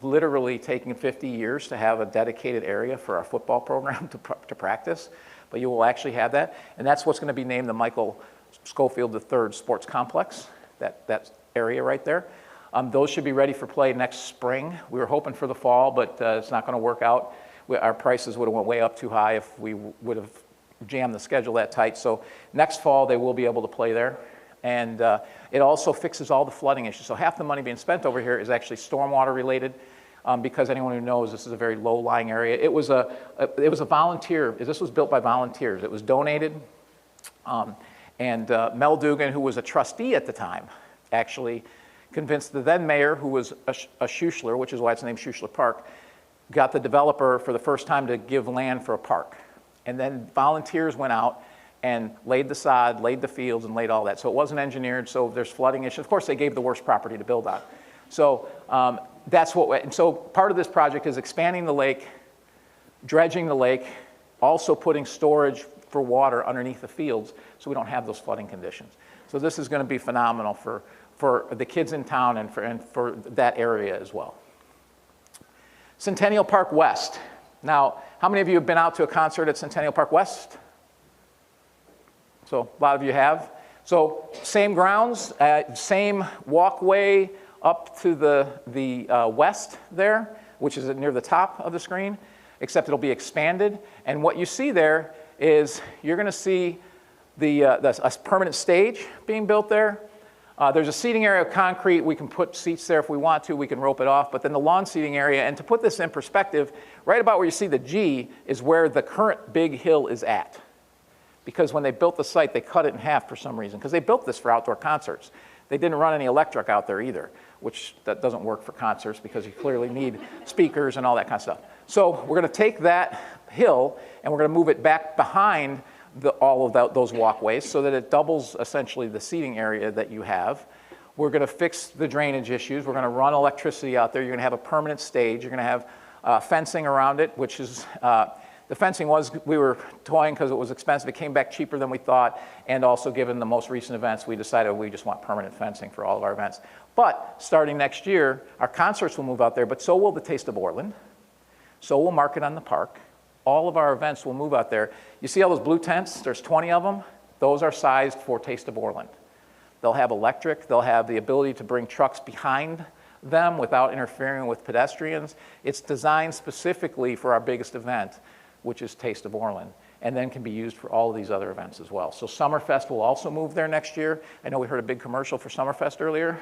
Speaker 2: literally taken 50 years to have a dedicated area for our football program to practice. but you will actually have that. And that's what's going to be named the Michael Schofield III Sports Complex, that area right there. Those should be ready for play next spring. We were hoping for the fall, but it's not going to work out. Our prices would have went way up too high if we would have jammed the schedule that tight. So next fall, they will be able to play there. And it also fixes all the flooding issues. So half the money being spent over here is actually stormwater related, because anyone who knows, this is a very low-lying area. It was a volunteer. This was built by volunteers. It was donated. Mel Dugan, who was a trustee at the time, actually convinced the then mayor, who was a Schuessler, which is why it's named Schuessler Park, got the developer for the first time to give land for a park. And then volunteers went out and laid the sod, laid the fields, and laid all that. So it wasn't engineered, so there's flooding issues. Of course, they gave the worst property to build on. So that's what, and so part of this project is expanding the lake, dredging the lake, also putting storage for water underneath the fields so we don't have those flooding conditions. So this is going to be phenomenal for the kids in town and for that area as well. Centennial Park West. Now, how many of you have been out to a concert at Centennial Park West? So a lot of you have. So same grounds, same walkway up to the west there, which is near the top of the screen, except it'll be expanded. And what you see there is you're going to see a permanent stage being built there. There's a seating area of concrete. We can put seats there if we want to. We can rope it off. But then the lawn seating area, and to put this in perspective, right about where you see the G is where the current big hill is at. Because when they built the site, they cut it in half for some reason, because they built this for outdoor concerts. They didn't run any electric out there either, which that doesn't work for concerts because you clearly need speakers and all that kind of stuff. So we're going to take that hill and we're going to move it back behind all of those walkways so that it doubles essentially the seating area that you have. We're going to fix the drainage issues. We're going to run electricity out there. You're going to have a permanent stage. You're going to have fencing around it, which is, the fencing was, we were toying because it was expensive. It came back cheaper than we thought. And also given the most recent events, we decided we just want permanent fencing for all of our events. But starting next year, our concerts will move out there, but so will the Taste of Orland. So will Market on the Park. All of our events will move out there. You see all those blue tents? There's 20 of them. Those are sized for Taste of Orland. They'll have electric. They'll have the ability to bring trucks behind them without interfering with pedestrians. It's designed specifically for our biggest event, which is Taste of Orland, and then can be used for all of these other events as well. So Summerfest will also move there next year. I know we heard a big commercial for Summerfest earlier.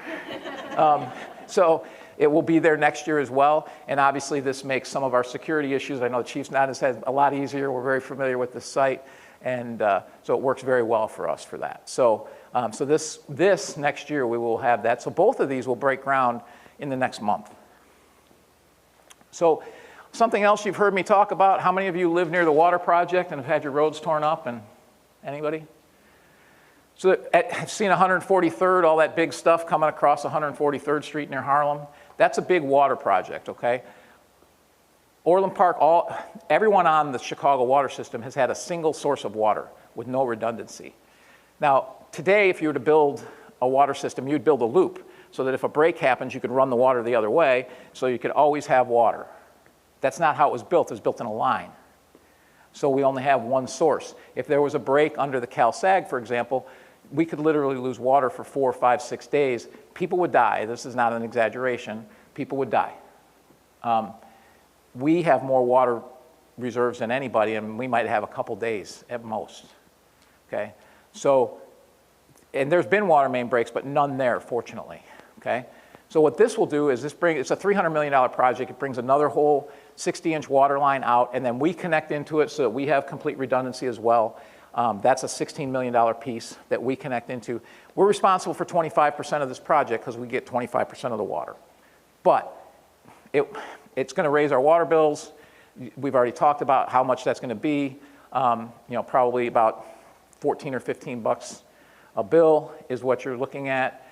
Speaker 2: So it will be there next year as well. And obviously this makes some of our security issues, I know the chief's nodding his head, a lot easier. We're very familiar with the site. And so it works very well for us for that. So, this next year we will have that. So both of these will break ground in the next month. So something else you've heard me talk about, how many of you live near the water project and have had your roads torn up? And anybody? So I've seen 143rd, all that big stuff coming across 143rd Street near Harlem. That's a big water project, okay? Orland Park, everyone on the Chicago water system has had a single source of water with no redundancy. Now, today, if you were to build a water system, you'd build a loop so that if a break happens, you could run the water the other way, so you could always have water. That's not how it was built. It was built in a line. So we only have one source. If there was a break under the CalSag, for example, we could literally lose water for 4, 5, 6 days. People would die. This is not an exaggeration. People would die. We have more water reserves than anybody, and we might have a couple days at most. Okay? So, and there's been water main breaks, but none there, fortunately. Okay? So what this will do is it's a $300 million project. It brings another whole 60-inch water line out, and then we connect into it so that we have complete redundancy as well. That's a $16 million piece that we connect into. We're responsible for 25% of this project because we get 25% of the water. But it's going to raise our water bills. We've already talked about how much that's going to be. Probably about 14 or 15 bucks a bill is what you're looking at.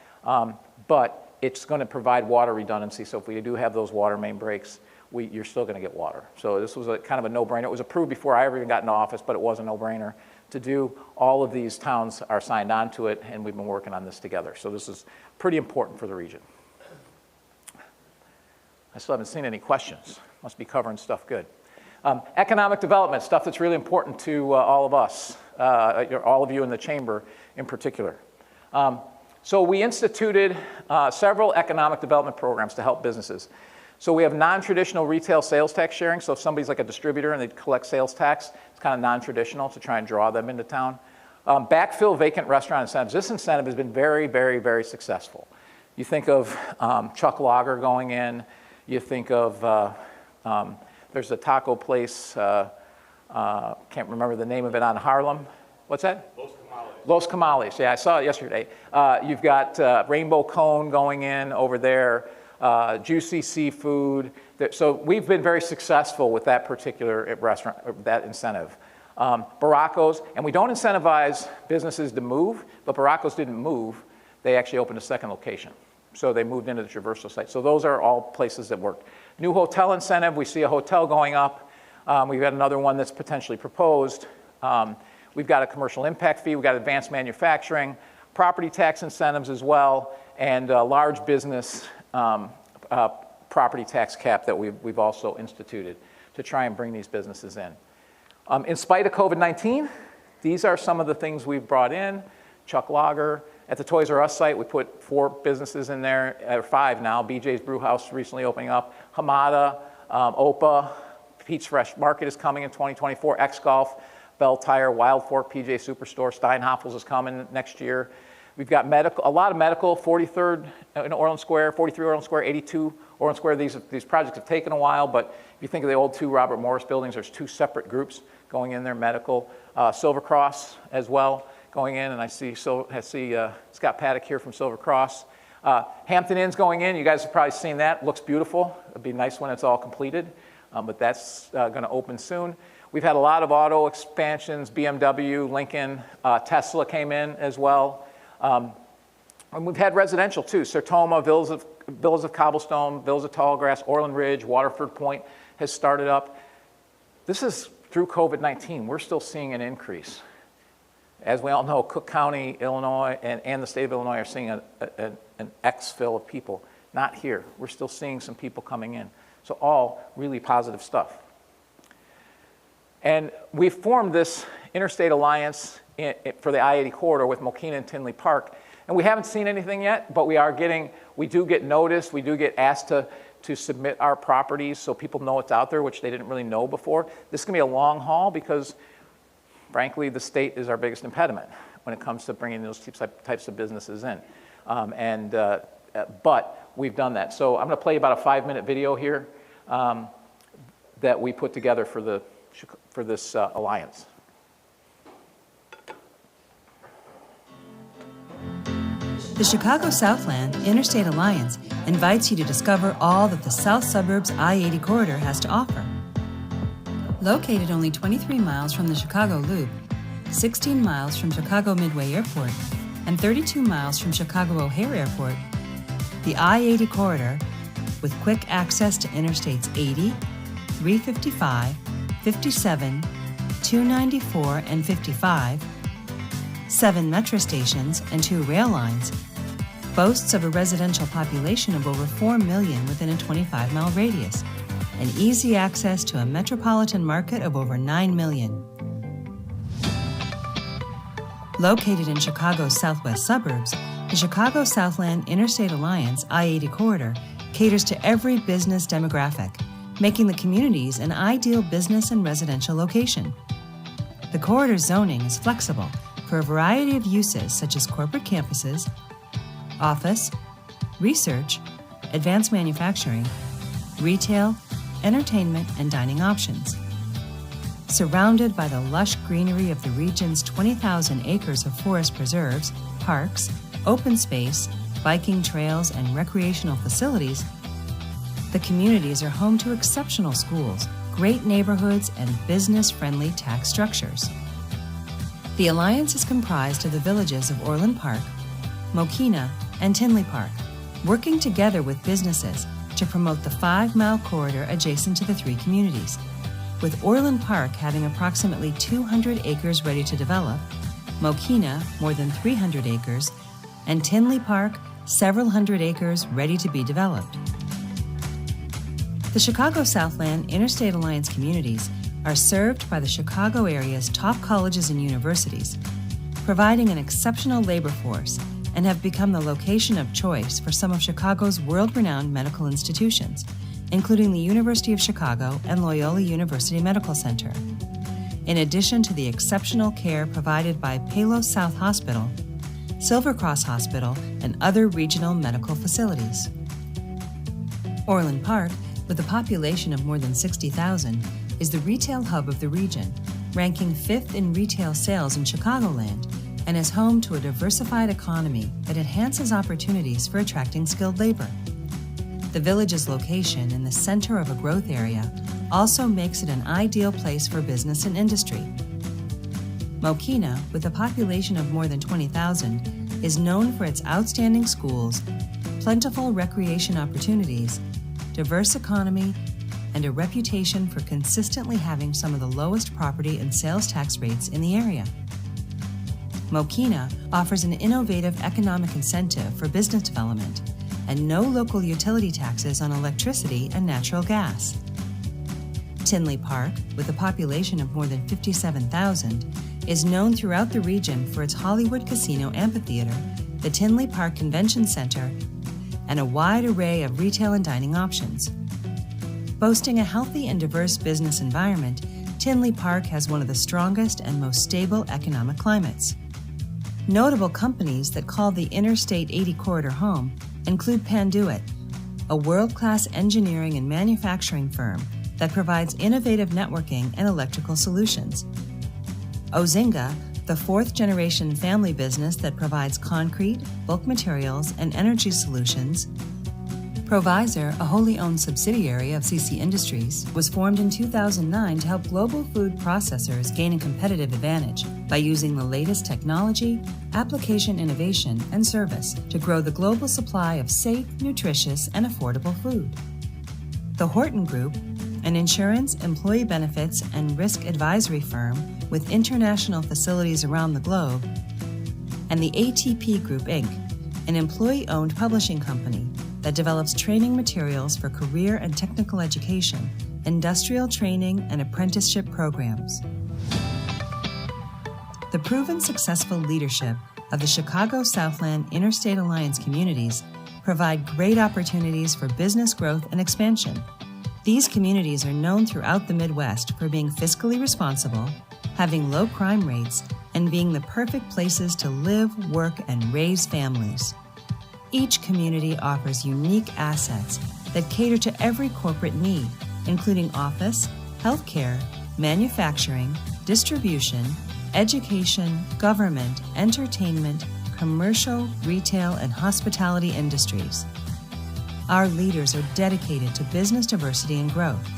Speaker 2: But it's going to provide water redundancy. So if we do have those water main breaks, you're still going to get water. So this was kind of a no-brainer. It was approved before I ever even got into office, but it was a no-brainer to do. All of these towns are signed on to it, and we've been working on this together. So this is pretty important for the region. I still haven't seen any questions. Must be covering stuff good. Economic development, stuff that's really important to all of us, all of you in the chamber in particular. So we instituted several economic development programs to help businesses. So we have non-traditional retail sales tax sharing. So if somebody's like a distributor and they collect sales tax, it's kind of non-traditional to try and draw them into town. Backfill vacant restaurant incentives. This incentive has been very, very, very successful. You think of Chuck Lager going in. You think of, there's a taco place, can't remember the name of it, on Harlem. What's that? Los Camales. Los Camales, yeah, I saw it yesterday. You've got Rainbow Cone going in over there, Juicy Seafood. So we've been very successful with that particular restaurant, that incentive. Baracos, and we don't incentivize businesses to move, but Baracos didn't move. They actually opened a second location. So they moved into the Traverso site. So those are all places that worked. New hotel incentive, we see a hotel going up. We've got another one that's potentially proposed. We've got a commercial impact fee. We've got advanced manufacturing, property tax incentives as well, and a large business property tax cap that we've also instituted to try and bring these businesses in. In spite of COVID-19, these are some of the things we've brought in. Chuck Lager. At the Toys R Us site, we put 4 businesses in there, or 5 now. BJ's Brewhouse recently opening up. Hamada, Opa, Pete's Fresh Market is coming in 2024. X-Golf, Bell Tire, Wild Fork, PJ Superstore, Steinhoffels is coming next year. We've got medical, a lot of medical, 43rd in Orland Square, 43 Orland Square, 82 Orland Square. These projects have taken a while, but if you think of the old 2 Robert Morris buildings, there's 2 separate groups going in there, medical. Silver Cross as well going in, and I see Scott Paddock here from Silver Cross. Hampton Inn's going in. You guys have probably seen that. Looks beautiful. It'll be nice when it's all completed, but that's going to open soon. We've had a lot of auto expansions, BMW, Lincoln, Tesla came in as well. And we've had residential too. Sertoma, Villas of Cobblestone, Villas of Tallgrass, Orland Ridge, Waterford Point has started up. This is through COVID-19. We're still seeing an increase. As we all know, Cook County, Illinois, and the state of Illinois are seeing an exfil of people. Not here. We're still seeing some people coming in. So all really positive stuff. And we formed this interstate alliance for the I-80 corridor with Mokena and Tinley Park. And we haven't seen anything yet, but we do get noticed. We do get asked to submit our properties so people know it's out there, which they didn't really know before. This is going to be a long haul because, frankly, the state is our biggest impediment when it comes to bringing those types of businesses in. But we've done that. So I'm going to play about a 5-minute video here that we put together for this alliance.
Speaker 9: The Chicago Southland Interstate Alliance invites you to discover all that the South Suburbs I-80 corridor has to offer. Located only 23 miles from the Chicago Loop, 16 miles from Chicago Midway Airport, and 32 miles from Chicago O'Hare Airport, the I-80 corridor, with quick access to Interstates 80, 355, 57, 294, and 55, 7 metro stations, and 2 rail lines, boasts of a residential population of over 4 million within a 25-mile radius, and easy access to a metropolitan market of over 9 million. Located in Chicago's southwest suburbs, the Chicago Southland Interstate Alliance I-80 corridor caters to every business demographic, making the communities an ideal business and residential location. The corridor's zoning is flexible for a variety of uses such as corporate campuses, office, research, advanced manufacturing, retail, entertainment, and dining options. Surrounded by the lush greenery of the region's 20,000 acres of forest preserves, parks, open space, biking trails, and recreational facilities, the communities are home to exceptional schools, great neighborhoods, and business-friendly tax structures. The Alliance is comprised of the villages of Orland Park, Mokena, and Tinley Park, working together with businesses to promote the 5-mile corridor adjacent to the 3 communities. With Orland Park having approximately 200 acres ready to develop, Mokena more than 300 acres, and Tinley Park several hundred acres ready to be developed. The Chicago Southland Interstate Alliance communities are served by the Chicago area's top colleges and universities, providing an exceptional labor force and have become the location of choice for some of Chicago's world-renowned medical institutions, including the University of Chicago and Loyola University Medical Center. In addition to the exceptional care provided by Palos South Hospital, Silver Cross Hospital, and other regional medical facilities. Orland Park, with a population of more than 60,000, is the retail hub of the region, ranking 5th in retail sales in Chicagoland, and is home to a diversified economy that enhances opportunities for attracting skilled labor. The village's location in the center of a growth area also makes it an ideal place for business and industry. Mokena, with a population of more than 20,000, is known for its outstanding schools, plentiful recreation opportunities, diverse economy, and a reputation for consistently having some of the lowest property and sales tax rates in the area. Mokena offers an innovative economic incentive for business development and no local utility taxes on electricity and natural gas. Tinley Park, with a population of more than 57,000, is known throughout the region for its Hollywood Casino Amphitheater, the Tinley Park Convention Center, and a wide array of retail and dining options. Boasting a healthy and diverse business environment, Tinley Park has one of the strongest and most stable economic climates. Notable companies that call the Interstate 80 corridor home include Panduit, a world-class engineering and manufacturing firm that provides innovative networking and electrical solutions. Ozinga, the fourth-generation family business that provides concrete, bulk materials, and energy solutions. Provisor, a wholly owned subsidiary of CC Industries, was formed in 2009 to help global food processors gain a competitive advantage by using the latest technology, application innovation, and service to grow the global supply of safe, nutritious, and affordable food. The Horton Group, an insurance, employee benefits, and risk advisory firm with international facilities around the globe, and the ATP Group, Inc., an employee-owned publishing company that develops training materials for career and technical education, industrial training, and apprenticeship programs. The proven successful leadership of the Chicago Southland Interstate Alliance communities provide great opportunities for business growth and expansion. These communities are known throughout the Midwest for being fiscally responsible, having low crime rates, and being the perfect places to live, work, and raise families. Each community offers unique assets that cater to every corporate need, including office, healthcare, manufacturing, distribution, education, government, entertainment, commercial, retail, and hospitality industries. Our leaders are dedicated to business diversity and growth,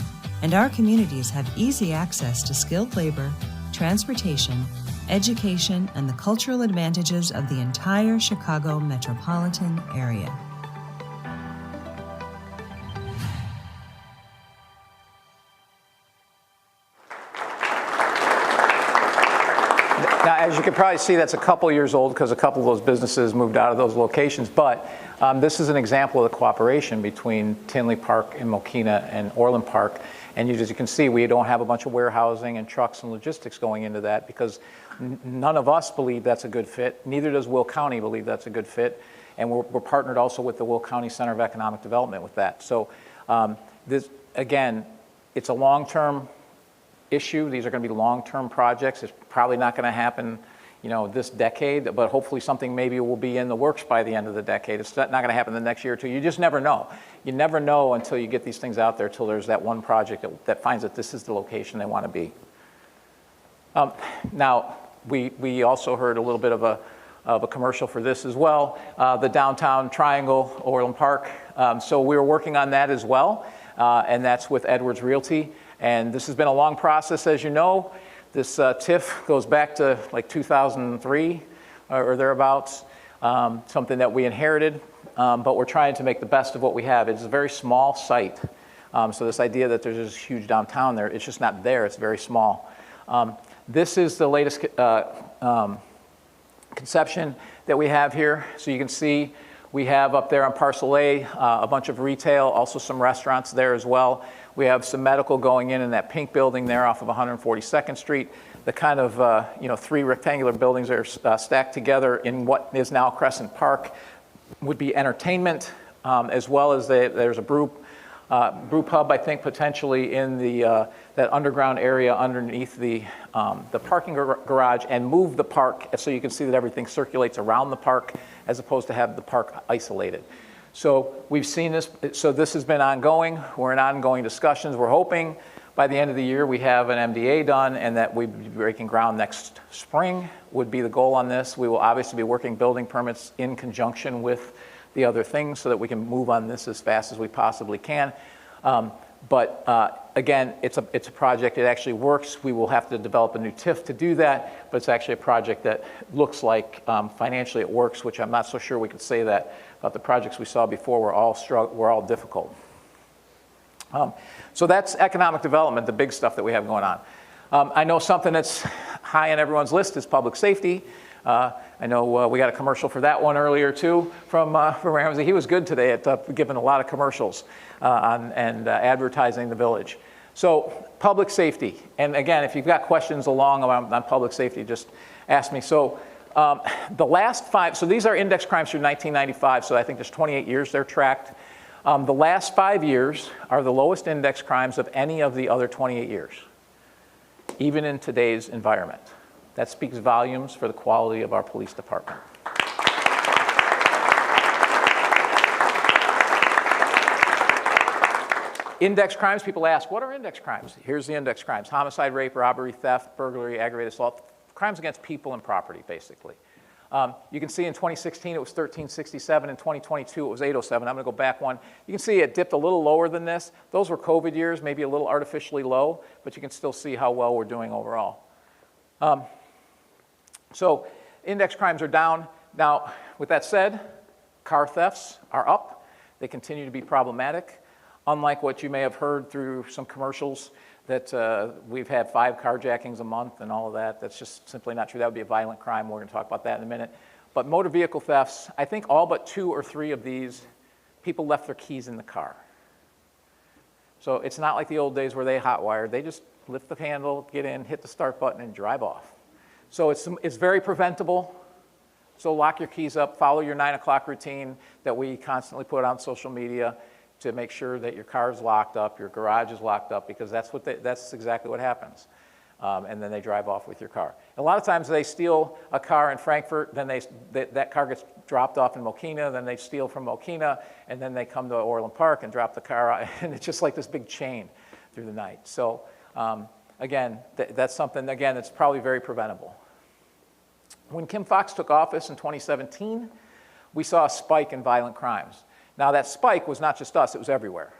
Speaker 9: and our communities have easy access to skilled labor, transportation, education, and the cultural advantages of the entire Chicago metropolitan area.
Speaker 2: Now, as you can probably see, that's a couple years old because a couple of those businesses moved out of those locations, but this is an example of the cooperation between Tinley Park and Mokena and Orland Park. And as you can see, we don't have a bunch of warehousing and trucks and logistics going into that because none of us believe that's a good fit. Neither does Will County believe that's a good fit. And we're partnered also with the Will County Center of Economic Development with that. So this, again, it's a long-term issue. These are going to be long-term projects. It's probably not going to happen, this decade, but hopefully something maybe will be in the works by the end of the decade. It's not going to happen the next year or two. You just never know. You never know until you get these things out there, until there's that one project that finds that this is the location they want to be. Now, we also heard a little bit of a commercial for this as well, the downtown triangle, Orland Park. So we were working on that as well, and that's with Edwards Realty. And this has been a long process, as you know. This TIF goes back to like 2003 or thereabouts, something that we inherited, but we're trying to make the best of what we have. It's a very small site. So this idea that there's this huge downtown there, it's just not there. It's very small. This is the latest conception that we have here. So you can see We have up there on Parcel A a bunch of retail, also some restaurants there as well. We have some medical going in that pink building there off of 142nd Street. The kind of 3 rectangular buildings that are stacked together in what is now Crescent Park would be entertainment, as well as there's a brew pub, I think, potentially in that underground area underneath the parking garage, and move the park so you can see that everything circulates around the park as opposed to have the park isolated. So we've seen this. So this has been ongoing. We're in ongoing discussions. We're hoping by the end of the year we have an MDA done and that we'd be breaking ground next spring would be the goal on this. We will obviously be working building permits in conjunction with the other things so that we can move on this as fast as we possibly can. But again, it's a project. It actually works. We will have to develop a new TIF to do that, but it's actually a project that looks like financially it works, which I'm not so sure we could say that about the projects we saw before. Were all difficult. So that's economic development, the big stuff that we have going on. I know something that's high on everyone's list is public safety. I know we got a commercial for that one earlier too from Ramsey. He was good today at giving a lot of commercials and advertising the village. So public safety, and again, if you've got questions along on public safety, just ask me. So the last 5, so these are index crimes through 1995, so I think there's 28 years they're tracked. The last 5 years are the lowest index crimes of any of the other 28 years, even in today's environment. That speaks volumes for the quality of our police department. Index crimes, people ask, what are index crimes? Here's the index crimes: homicide, rape, robbery, theft, burglary, aggravated assault, crimes against people and property, basically. You can see in 2016 it was 1367, in 2022 it was 807. I'm going to go back one. You can see it dipped a little lower than this. Those were COVID years, maybe a little artificially low, but you can still see how well we're doing overall. So index crimes are down. Now, with that said, car thefts are up. They continue to be problematic. Unlike what you may have heard through some commercials that we've had 5 carjackings a month and all of that. That's just simply not true. That would be a violent crime. We're going to talk about that in a minute. But motor vehicle thefts, I think all but 2 or 3 of these, people left their keys in the car. So it's not like the old days where they hotwired. They just lift the handle, get in, hit the start button, and drive off. So it's very preventable. So lock your keys up, follow your 9 o'clock routine that we constantly put on social media to make sure that your car is locked up, your garage is locked up, because that's exactly what happens. And then they drive off with your car. A lot of times they steal a car in Frankfurt, then that car gets dropped off in Mokina, then they steal from Mokina, and then they come to Orland Park and drop the car out, and it's just like this big chain through the night. So again, that's something, again, that's probably very preventable. When Kim Foxx took office in 2017, we saw a spike in violent crimes. Now that spike was not just us, it was everywhere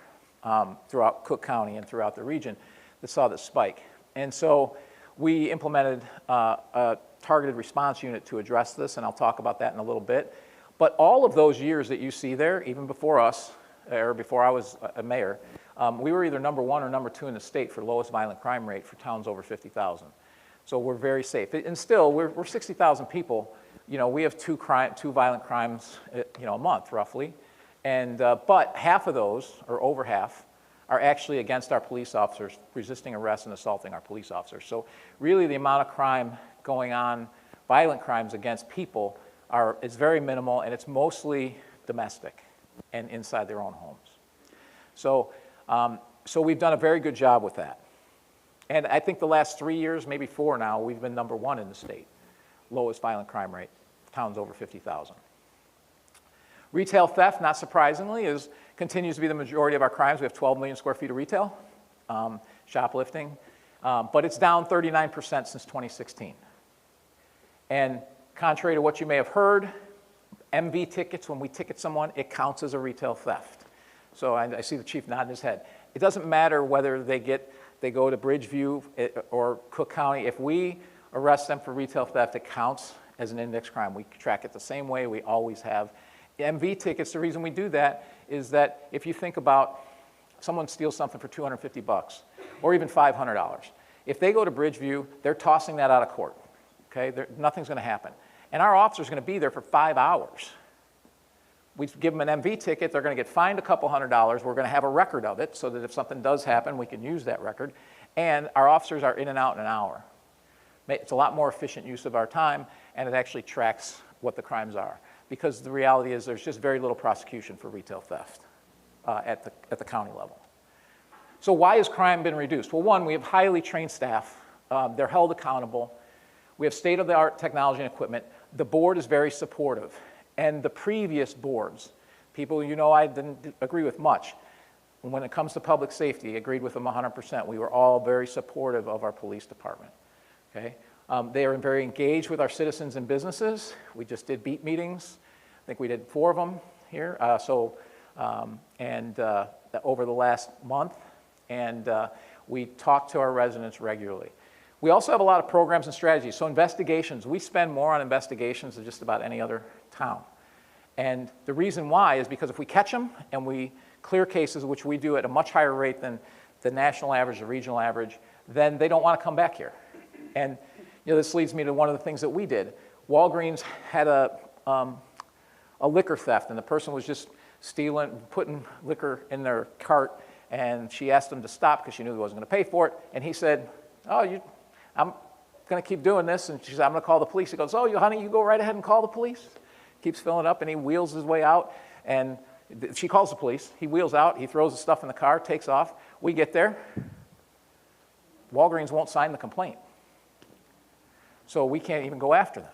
Speaker 2: throughout Cook County and throughout the region that saw this spike. And so we implemented a targeted response unit to address this, and I'll talk about that in a little bit. But all of those years that you see there, even before us, or before I was a mayor, we were either number 1 or number 2 in the state for lowest violent crime rate for towns over 50,000. So we're very safe. And still, we're 60,000 people. You know, we have 2 violent crimes, a month roughly. And, but half of those, or over half, are actually against our police officers, resisting arrest and assaulting our police officers. So really the amount of crime going on, violent crimes against people, is very minimal, and it's mostly domestic and inside their own homes. So, so we've done a very good job with that. And I think the last 3 years, maybe 4 now, we've been number 1 in the state. Lowest violent crime rate, towns over 50,000. Retail theft, not surprisingly, continues to be the majority of our crimes. We have 12 million square feet of retail, shoplifting, but it's down 39% since 2016. And contrary to what you may have heard, MV tickets, when we ticket someone, it counts as a retail theft. So I see the chief nodding his head. It doesn't matter whether they go to Bridgeview or Cook County. If we arrest them for retail theft, it counts as an index crime. We track it the same way we always have. MV tickets, the reason we do that is that if you think about someone steals something for $250 or even $500, if they go to Bridgeview, they're tossing that out of court. Okay, nothing's going to happen. And our officer's going to be there for 5 hours we give them an MV ticket, they're going to get fined a couple $100. We're going to have a record of it so that if something does happen, we can use that record. And our officers are in and out in an hour. It's a lot more efficient use of our time, and it actually tracks what the crimes are. Because the reality is there's just very little prosecution for retail theft at the county level. So why has crime been reduced? Well, one, we have highly trained staff. They're held accountable. We have state-of-the-art technology and equipment. The board is very supportive. And the previous boards, people I didn't agree with much. When it comes to public safety, agreed with them 100%. We were all very supportive of our police department. Okay? They are very engaged with our citizens and businesses. We just did beat meetings. I think we did 4 of them here. Over the last month. And we talk to our residents regularly. We also have a lot of programs and strategies. So investigations, we spend more on investigations than just about any other town. And the reason why is because if we catch them and we clear cases, which we do at a much higher rate than the national average, the regional average, then they don't want to come back here. And this leads me to one of the things that we did. Walgreens had a liquor theft, and the person was just stealing, putting liquor in their cart, and she asked him to stop because she knew he wasn't going to pay for it. And he said, I'm going to keep doing this. And she said, I'm going to call the police. He goes, honey, you go right ahead and call the police. Keeps filling up, and he wheels his way out. And she calls the police. He wheels out. He throws the stuff in the car, takes off. We get there. Walgreens won't sign the complaint. So we can't even go after them.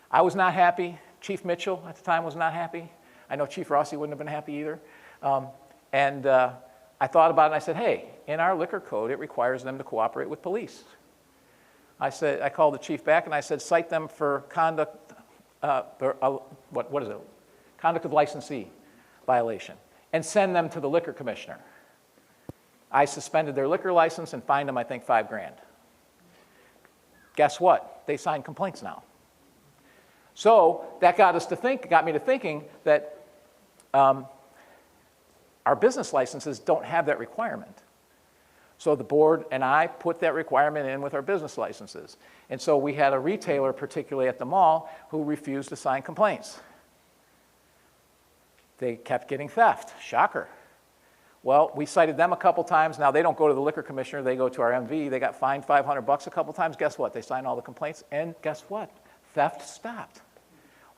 Speaker 2: I was not happy. Chief Mitchell at the time was not happy. I know Chief Rossi wouldn't have been happy either. I thought about it, and I said, hey, in our liquor code, it requires them to cooperate with police. I called the chief back, and I said, cite them for conduct, what is it? Conduct of licensee violation, and send them to the liquor commissioner. I suspended their liquor license and fined them, I think, $5,000. Guess what? They sign complaints now. So that got me to thinking that our business licenses don't have that requirement. So the board and I put that requirement in with our business licenses. And so we had a retailer, particularly at the mall, who refused to sign complaints. They kept getting theft. Shocker. Well, we cited them a couple times. Now they don't go to the liquor commissioner, they go to our MV. They got fined $500 a couple times. Guess what? They signed all the complaints, and guess what? Theft stopped.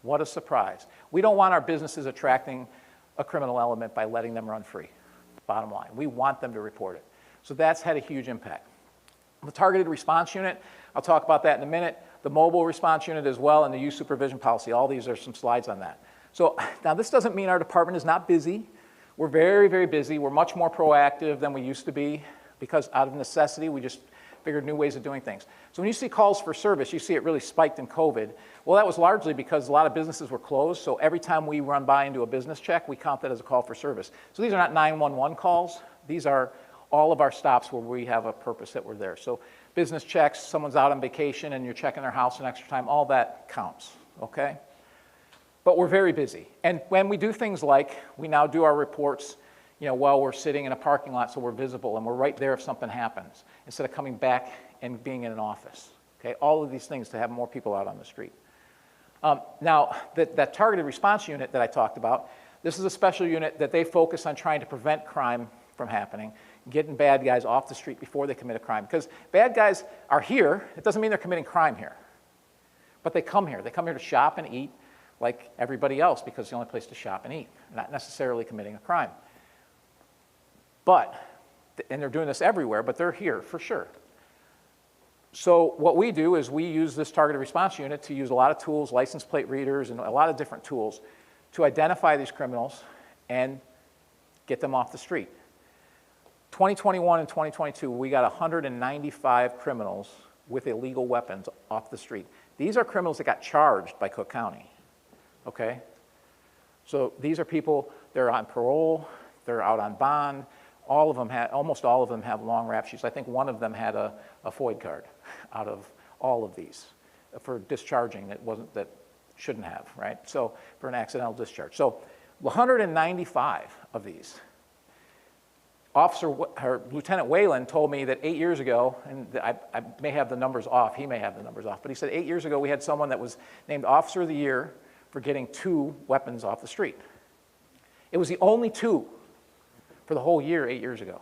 Speaker 2: What a surprise. We don't want our businesses attracting a criminal element by letting them run free. Bottom line. We want them to report it. So that's had a huge impact. The targeted response unit, I'll talk about that in a minute. The mobile response unit as well, and the youth supervision policy. All these are some slides on that. So now this doesn't mean our department is not busy. We're very, very busy. We're much more proactive than we used to be because out of necessity, we just figured new ways of doing things. So when you see calls for service, you see it really spiked in COVID. Well, that was largely because a lot of businesses were closed, so every time we run by and do a business check, we count that as a call for service. So these are not 911 calls. These are all of our stops where we have a purpose that we're there. So business checks, someone's out on vacation and you're checking their house an extra time, all that counts, okay? But we're very busy. And when we do things like, we now do our reports, while we're sitting in a parking lot so we're visible and we're right there if something happens, instead of coming back and being in an office, okay? All of these things to have more people out on the street. Now, that targeted response unit that I talked about, this is a special unit that they focus on trying to prevent crime from happening, getting bad guys off the street before they commit a crime. Because bad guys are here, it doesn't mean they're committing crime here. But they come here. They come here to shop and eat like everybody else because it's the only place to shop and eat, not necessarily committing a crime. And they're doing this everywhere, but they're here for sure. So what we do is we use this targeted response unit to use a lot of tools, license plate readers, and a lot of different tools to identify these criminals and get them off the street. 2021 and 2022, we got 195 criminals with illegal weapons off the street. These are criminals that got charged by Cook County, okay? So these are people, they're on parole, they're out on bond. Almost all of them have long rap sheets. I think one of them had a FOID card out of all of these for discharging that shouldn't have, right? So for an accidental discharge. So 195 of these. Lieutenant Whalen told me that 8 years ago, and I may have the numbers off, he may have the numbers off, but he said 8 years ago we had someone that was named Officer of the Year for getting 2 weapons off the street. It was the only 2 for the whole year 8 years ago.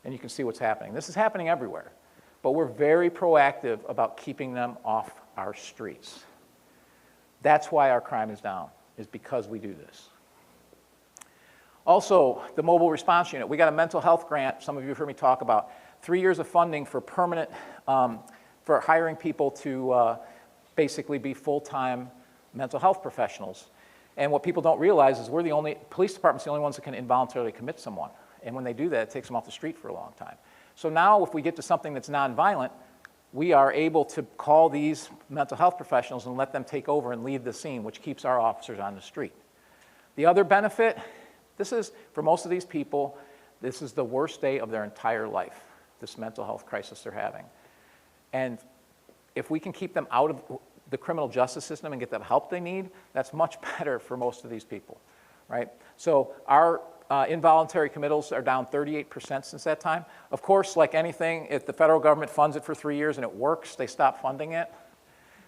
Speaker 2: And you can see what's happening. This is happening everywhere. But we're very proactive about keeping them off our streets. That's why our crime is down, is because we do this. Also, the mobile response unit. We got a mental health grant, some of you have heard me talk about. 3 years of funding for permanent, for hiring people to basically be full-time mental health professionals. And what people don't realize is we're the only, police department's the only ones that can involuntarily commit someone. And when they do that, it takes them off the street for a long time. So now if we get to something that's nonviolent, we are able to call these mental health professionals and let them take over and leave the scene, which keeps our officers on the street. The other benefit, this is, for most of these people, this is the worst day of their entire life, this mental health crisis they're having. And if we can keep them out of the criminal justice system and get the help they need, that's much better for most of these people, right? So our involuntary committals are down 38% since that time. Of course, like anything, if the federal government funds it for 3 years and it works, they stop funding it.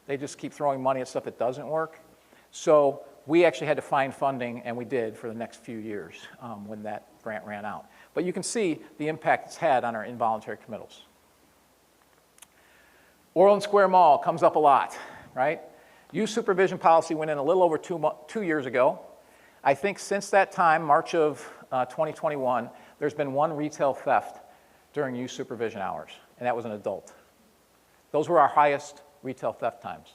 Speaker 2: They just keep throwing money at stuff that doesn't work. So we actually had to find funding, and we did for the next few years when that grant ran out. But you can see the impact it's had on our involuntary committals. Orland Square Mall comes up a lot, right? Youth supervision policy went in a little over 2 years ago. I think since that time, March of 2021, there's been 1 retail theft during youth supervision hours, and that was an adult. Those were our highest retail theft times,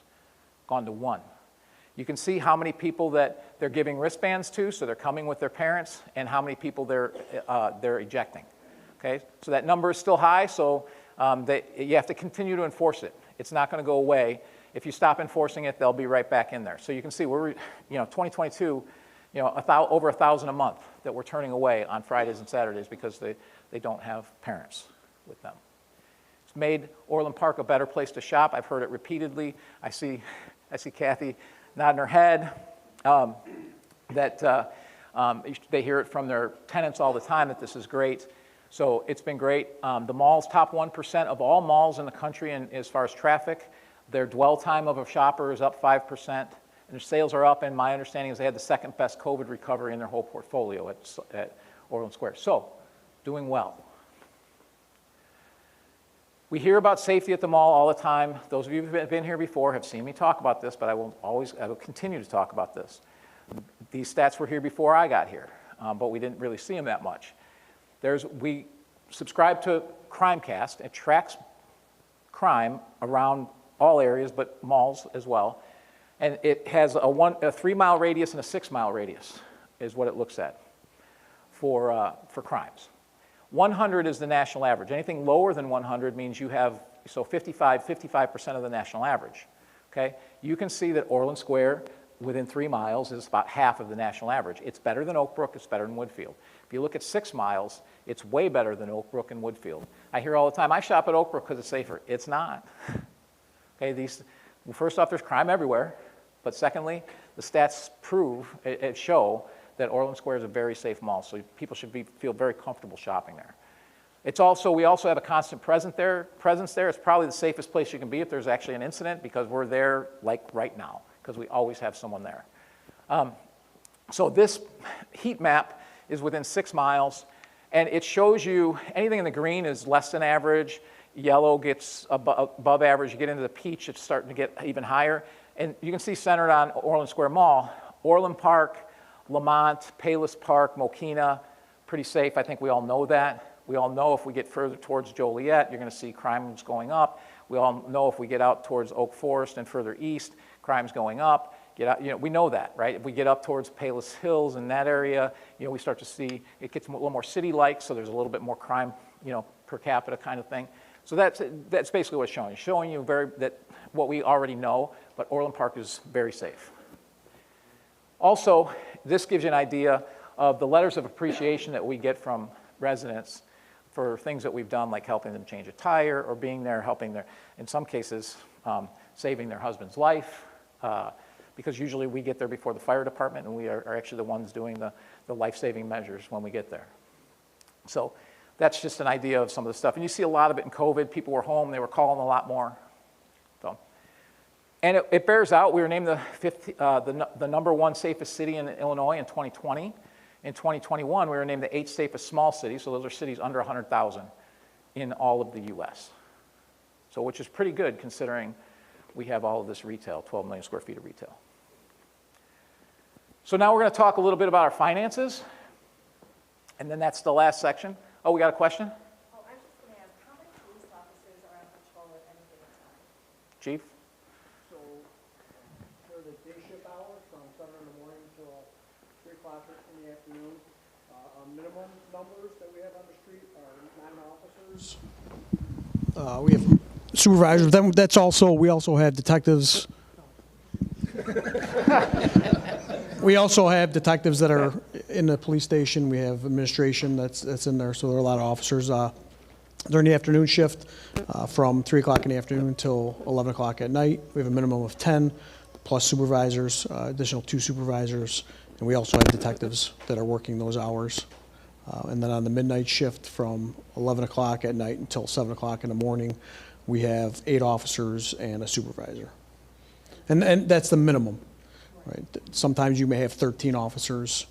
Speaker 2: gone to 1. You can see how many people that they're giving wristbands to, so they're coming with their parents, and how many people they're ejecting. Okay, so that number is still high, so you have to continue to enforce it. It's not going to go away. If you stop enforcing it, they'll be right back in there. So you can see we're, 2022, over 1,000 a month that we're turning away on Fridays and Saturdays because they don't have parents with them. It's made Orland Park a better place to shop. I've heard it repeatedly. I see Kathy nodding her head. They hear it from their tenants all the time that this is great. So it's been great. The mall's top 1% of all malls in the country, and as far as traffic, their dwell time of a shopper is up 5%, and their sales are up, and my understanding is they had the second best COVID recovery in their whole portfolio at Orland Square. So, doing well. We hear about safety at the mall all the time. Those of you who have been here before have seen me talk about this, but I will continue to talk about this. These stats were here before I got here, but we didn't really see them that much. We subscribe to CrimeCast. It tracks crime around all areas, but malls as well. And it has a 3-mile radius and a 6-mile radius is what it looks at for crimes. 100 is the national average. Anything lower than 100 means you have, 55% of the national average. Okay? You can see that Orland Square, within 3 miles, is about half of the national average. It's better than Oak Brook, it's better than Woodfield. If you look at 6 miles, it's way better than Oak Brook and Woodfield. I hear all the time, I shop at Oak Brook because it's safer. It's not. Okay, first off, there's crime everywhere. But secondly, the stats show that Orland Square is a very safe mall, so people should feel very comfortable shopping there. We also have a constant presence there. It's probably the safest place you can be if there's actually an incident, because we're there like right now, because we always have someone there. So this heat map is within 6 miles, and it shows you anything in the green is less than average, yellow gets above average, you get into the peach, it's starting to get even higher. And you can see centered on Orland Square Mall, Orland Park, Lamont, Payless Park, Mokina, pretty safe. I think we all know that. We all know if we get further towards Joliet, you're going to see crimes going up. We all know if we get out towards Oak Forest and further east, crime's going up. We know that, right? If we get up towards Payless Hills in that area, we start to see it gets a little more city-like, so there's a little bit more crime, per capita kind of thing. So that's basically what it's showing. It's showing you what we already know, but Orland Park is very safe. Also, this gives you an idea of the letters of appreciation that we get from residents for things that we've done, like helping them change a tire or being there, in some cases, saving their husband's life, because usually we get there before the fire department, and we are actually the ones doing the life-saving measures when we get there. So that's just an idea of some of the stuff. And you see a lot of it in COVID. People were home. They were calling a lot more. So And it bears out, we were named the number 1 safest city in Illinois in 2020. In 2021, we were named the 8th safest small city, so those are cities under 100,000 in all of the US. So which is pretty good considering we have all of this retail, 12 million square feet of retail. So now we're going to talk a little bit about our finances, and then that's the last section. Oh, we got a question?
Speaker 10: Oh, I was just going to ask, how many police officers are on patrol at any given time?
Speaker 2: Chief?
Speaker 4: So for the day shift hours from 7 in the morning till 3 o'clock in the afternoon, our minimum numbers that we have on the street are 9 officers. We have supervisors. Then we also have detectives. We also have detectives that are in the police station. We have administration that's in there, so there are a lot of officers. During the afternoon shift, from 3 o'clock in the afternoon until 11 o'clock at night, we have a minimum of 10, plus supervisors, additional 2 supervisors, and we also have detectives that are working those hours. And then on the midnight shift from 11 o'clock at night until 7 o'clock in the morning, we have 8 officers and a supervisor. And that's the minimum. Right. Sometimes you may have 13 officers,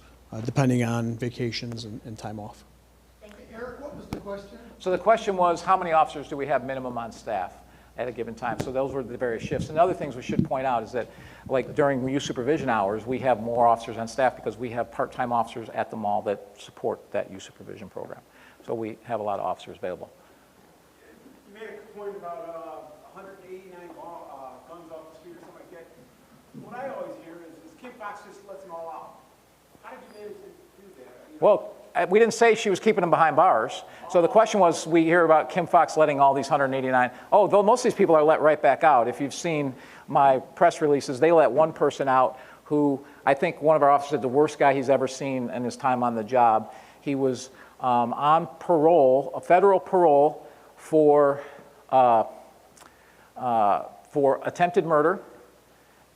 Speaker 4: depending on vacations and time off. Eric, what was the question?
Speaker 2: So the question was, how many officers do we have minimum on staff at a given time? So those were the various shifts. And the other things we should point out is that, like during youth supervision hours, we have more officers on staff because we have part-time officers at the mall that support that youth supervision program. So we have a lot of officers available.
Speaker 11: You made a point about 189 guns off the street or something like that. What I always hear is Kim Foxx just lets them all out. How did you manage to do that?
Speaker 2: Well, we didn't say she was keeping them behind bars. So the question was, we hear about Kim Foxx letting all these 189. Oh, though most of these people are let right back out. If you've seen my press releases, they let one person out who, I think one of our officers said the worst guy he's ever seen in his time on the job. He was on parole, a federal parole for attempted murder,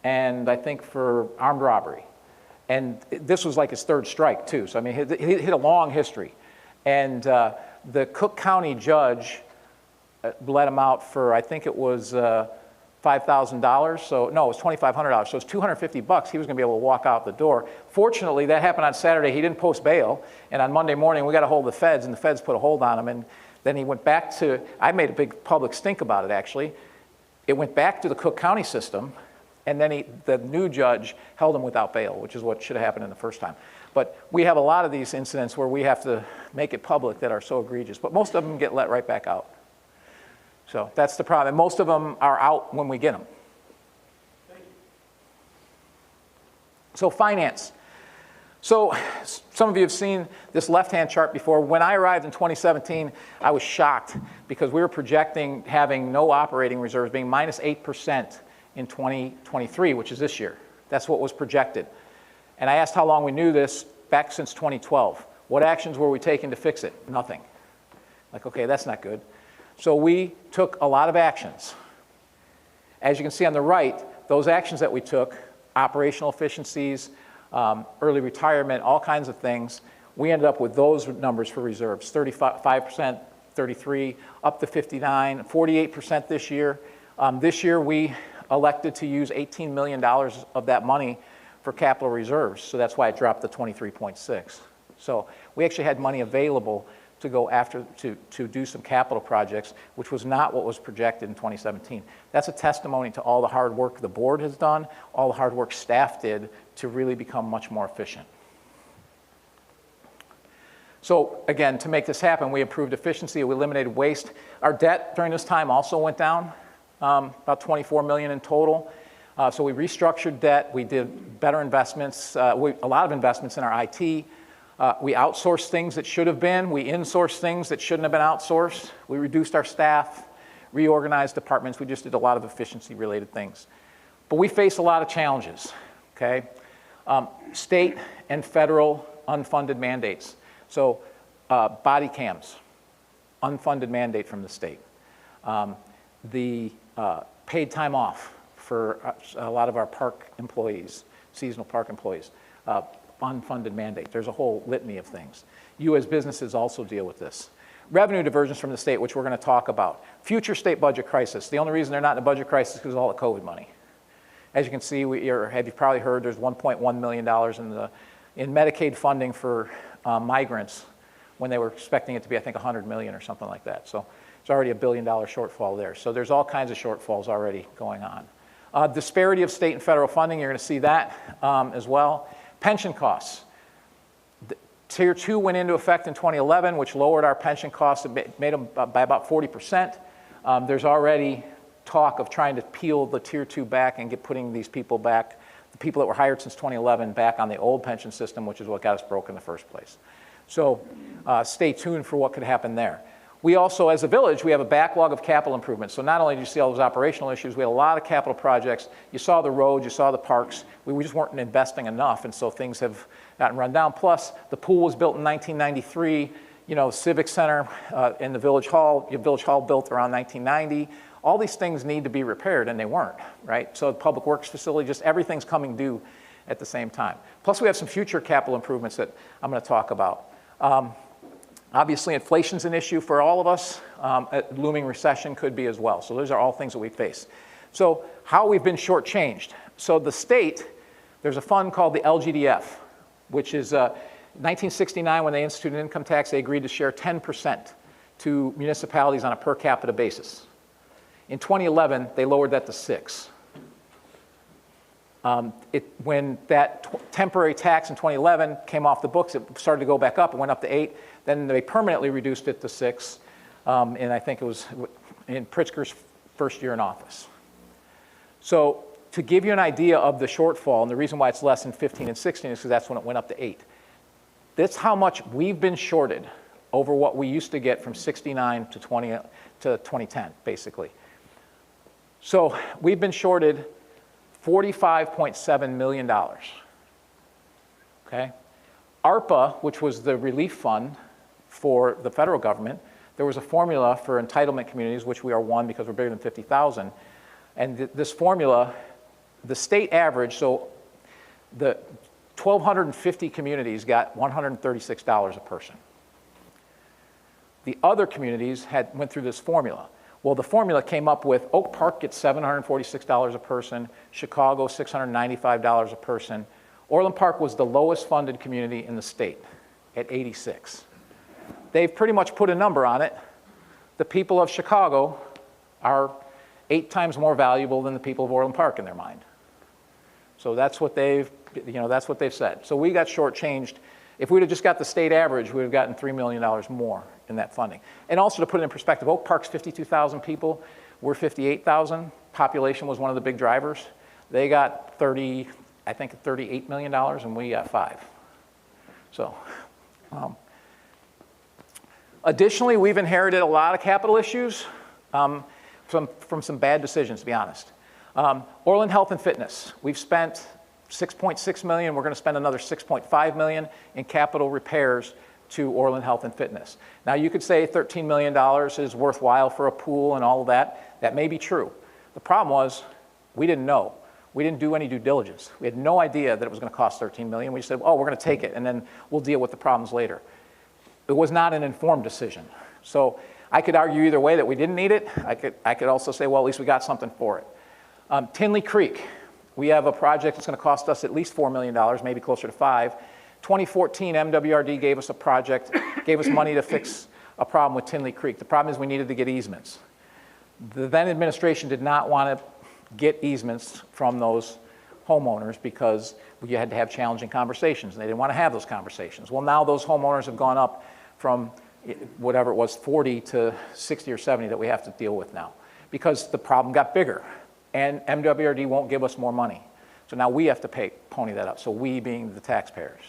Speaker 2: and I think for armed robbery. And this was like his 3rd strike, too. So, I mean, he hit a long history. And the Cook County judge let him out for, I think it was $5,000. So, no, it was $2,500. So it's $250. He was going to be able to walk out the door. Fortunately, that happened on Saturday. He didn't post bail. And on Monday morning, we got a hold of the feds, and the feds put a hold on him. And then he went back to, I made a big public stink about it, actually. It went back to the Cook County system. And then the new judge held him without bail, which is what should have happened in the first time. But we have a lot of these incidents where we have to make it public that are so egregious. But most of them get let right back out. So that's the problem. And most of them are out when we get them.
Speaker 11: Thank you.
Speaker 2: So finance. So some of you have seen this left-hand chart before. When I arrived in 2017, I was shocked because we were projecting having no operating reserves, being minus 8%. In 2023, which is this year. That's what was projected. And I asked how long we knew this back since 2012. What actions were we taking to fix it? Nothing. Like, okay, that's not good. So we took a lot of actions. As you can see on the right, those actions that we took, operational efficiencies, early retirement, all kinds of things, we ended up with those numbers for reserves, 35%, 33, up to 59, 48% this year. This year we elected to use $18 million of that money for capital reserves. So that's why it dropped to 23.6. So we actually had money available to go after, to do some capital projects, which was not what was projected in 2017. That's a testimony to all the hard work the board has done, all the hard work staff did to really become much more efficient. So again, to make this happen, we improved efficiency, we eliminated waste. Our debt during this time also went down. About $24 million in total. So we restructured debt. We did better investments, a lot of investments in our IT. We outsourced things that should have been. We insourced things that shouldn't have been outsourced. We reduced our staff, reorganized departments. We just did a lot of efficiency-related things. But we face a lot of challenges, okay? State and federal unfunded mandates. So body cams, unfunded mandate from the state. The paid time off for a lot of our park employees, seasonal park employees, unfunded mandate. There's a whole litany of things. You as businesses also deal with this. Revenue diversions from the state, which we're going to talk about. Future state budget crisis. The only reason they're not in a budget crisis is because of all the COVID money. As you can see, have you probably heard, there's $1.1 million in Medicaid funding for migrants when they were expecting it to be, I think, 100 million or something like that. So it's already $1 billion shortfall there. So there's all kinds of shortfalls already going on. Disparity of state and federal funding, you're going to see that as well. Pension costs. Tier 2 went into effect in 2011, which lowered our pension costs, it made them by about 40%. There's already talk of trying to peel the Tier 2 back and putting these people back, the people that were hired since 2011, back on the old pension system, which is what got us broke in the first place. So stay tuned for what could happen there. We also, as a village, we have a backlog of capital improvements. So not only do you see all those operational issues, we had a lot of capital projects. You saw the roads, you saw the parks. We just weren't investing enough, and so things have gotten run down. Plus, the pool was built in 1993. You know, Civic Center in the Village Hall built around 1990. All these things need to be repaired, and they weren't, right? So the Public Works facility, just everything's coming due at the same time. Plus, we have some future capital improvements that I'm going to talk about. Obviously, inflation's an issue for all of us. A looming recession could be as well. So those are all things that we face. So how we've been shortchanged. So the state, there's a fund called the LGDF, which is 1969 when they instituted income tax, they agreed to share 10% to municipalities on a per capita basis. In 2011, they lowered that to 6%. When that temporary tax in 2011 came off the books, it started to go back up. It went up to 8%. Then they permanently reduced it to 6%. And I think it was in Pritzker's first year in office. So to give you an idea of the shortfall, and the reason why it's less in 15 and 16 is because that's when it went up to 8%. That's how much we've been shorted over what we used to get from 69 to 2010, basically. So we've been shorted $45.7 million, okay? ARPA, which was the relief fund for the federal government, there was a formula for entitlement communities, which we are one because we're bigger than 50,000. And this formula, the state average, so the 1,250 communities got $136 a person. The other communities went through this formula. Well, the formula came up with Oak Park gets $746 a person, Chicago $695 a person. Orland Park was the lowest funded community in the state at 86. They've pretty much put a number on it. The people of Chicago are 8 times more valuable than the people of Orland Park in their mind. So that's what they've said. So we got shortchanged. If we'd have just got the state average, we would have gotten $3 million more in that funding. And also to put it in perspective, Oak Park's 52,000 people, we're 58,000. Population was one of the big drivers. They got $38 million, and we got 5. So, additionally, we've inherited a lot of capital issues from some bad decisions, to be honest. Orland Health and Fitness, we've spent $6.6 million. We're going to spend another $6.5 million in capital repairs to Orland Health and Fitness. Now, you could say $13 million is worthwhile for a pool and all of that. That may be true. The problem was we didn't know. We didn't do any due diligence. We had no idea that it was going to cost $13 million. We just said, oh, we're going to take it, and then we'll deal with the problems later. It was not an informed decision. So I could argue either way that we didn't need it. I could also say, well, at least we got something for it. Tinley Creek. We have a project that's going to cost us at least $4 million, maybe closer to 5. 2014, MWRD gave us a project, gave us money to fix a problem with Tinley Creek. The problem is we needed to get easements. The then administration did not want to get easements from those homeowners because you had to have challenging conversations, and they didn't want to have those conversations. Well, now those homeowners have gone up from whatever it was, 40 to 60 or 70 that we have to deal with now because the problem got bigger. And MWRD won't give us more money. So now we have to pony that up, so we being the taxpayers.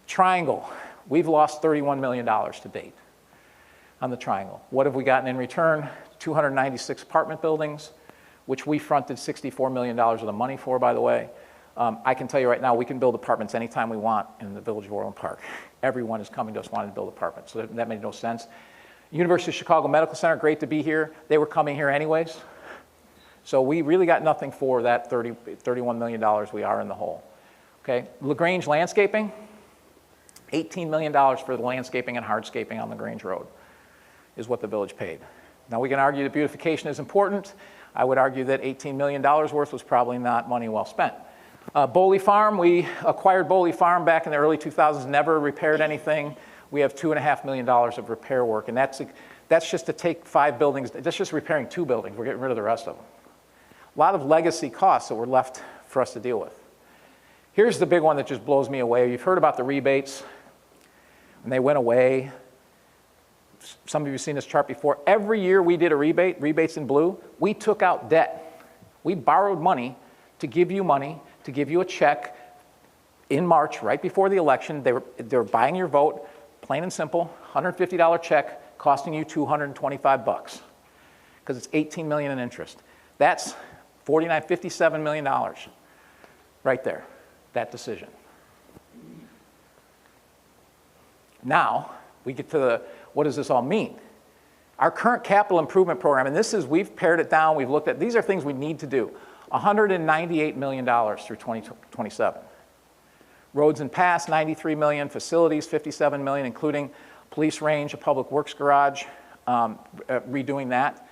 Speaker 2: Triangle, we've lost $31 million to date on the Triangle. What have we gotten in return? 296 apartment buildings, which we fronted $64 million of the money for, by the way. I can tell you right now, we can build apartments anytime we want in the village of Orland Park. Everyone is coming to us wanting to build apartments, so that made no sense. University of Chicago Medical Center, great to be here. They were coming here anyways. So we really got nothing for that $31 million we are in the hole. Okay, LaGrange Landscaping, $18 million for the landscaping and hardscaping on LaGrange Road is what the village paid. Now, we can argue that beautification is important. I would argue that $18 million worth was probably not money well spent. Boley Farm, we acquired Boley Farm back in the early 2000s, never repaired anything. We have $2.5 million of repair work, and that's just to take 5 buildings, that's just repairing 2 buildings. We're getting rid of the rest of them. A lot of legacy costs that were left for us to deal with. Here's the big one that just blows me away. You've heard about the rebates, and they went away. Some of you have seen this chart before. Every year we did a rebate, rebates in blue, we took out debt. We borrowed money to give you a check in March, right before the election. They were buying your vote, plain and simple, $150 check costing you $225 because it's $18 million in interest. That's $57 million right there, that decision. Now, we get to what does this all mean? Our current capital improvement program, and we've pared it down, we've looked at, these are things we need to do. $198 million through 2027. Roads and paths, $93 million. Facilities, $57 million, including police range, a public works garage, redoing that.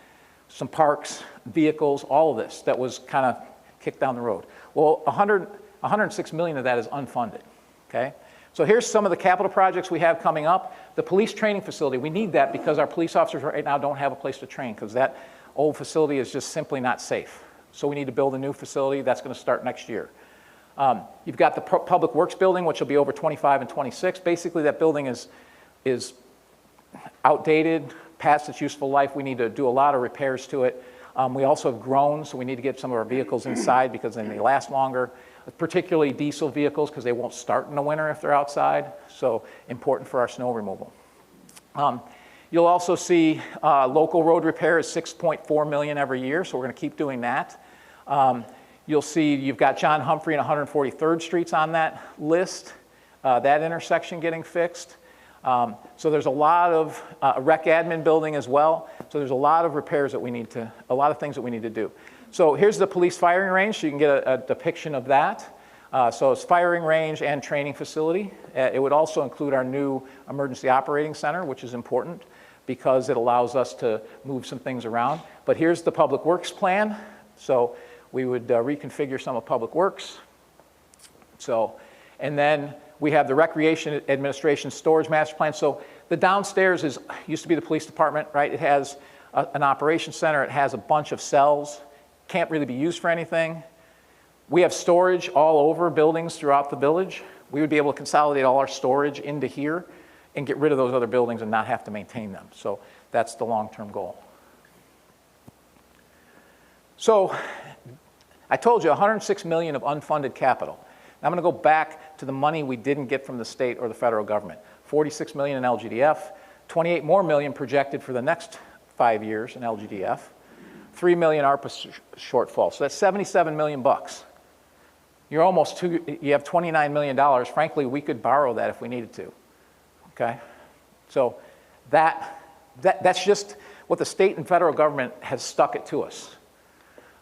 Speaker 2: Some parks, vehicles, all of this that was kind of kicked down the road. Well, $106 million of that is unfunded, okay? So here's some of the capital projects we have coming up. The police training facility, we need that because our police officers right now don't have a place to train because that old facility is just simply not safe. So we need to build a new facility. That's going to start next year. You've got the Public Works building, which will be over 25 and 26. Basically, that building is outdated, past its useful life. We need to do a lot of repairs to it. We also have grown, so we need to get some of our vehicles inside because then they last longer, particularly diesel vehicles because they won't start in the winter if they're outside. So important for our snow removal. You'll also see local road repair is $6.4 million every year, so we're going to keep doing that. You'll see you've got John Humphrey and 143rd Streets on that list, that intersection getting fixed. So there's a lot of rec admin building as well. So there's a lot of repairs that we need to, a lot of things that we need to do. So here's the police firing range, so you can get a depiction of that. So it's firing range and training facility. It would also include our new emergency operating center, which is important because it allows us to move some things around. But here's the public works plan. So we would reconfigure some of public works. So, and then we have the recreation administration storage master plan. So the downstairs used to be the police department, right? It has an operations center. It has a bunch of cells. Can't really be used for anything. We have storage all over buildings throughout the village. We would be able to consolidate all our storage into here and get rid of those other buildings and not have to maintain them. So that's the long-term goal. So I told you $106 million of unfunded capital. Now I'm going to go back to the money we didn't get from the state or the federal government. $46 million in LGDF, 28 more million projected for the next 5 years in LGDF, 3 million ARPA shortfall. So that's 77 million bucks. You're almost you have $29 million. Frankly, we could borrow that if we needed to. Okay? So that's just what the state and federal government has stuck it to us.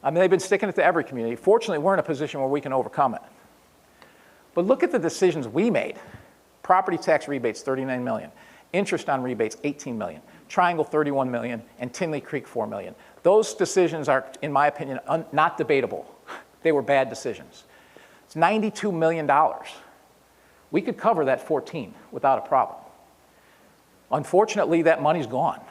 Speaker 2: I mean, they've been sticking it to every community. Fortunately, we're in a position where we can overcome it. But look at the decisions we made. Property tax rebates, $39 million. Interest on rebates, $18 million. Triangle, $31 million. And Tinley Creek, $4 million. Those decisions are, in my opinion, not debatable. They were bad decisions. It's $92 million. We could cover that 14 without a problem. Unfortunately, that money's gone.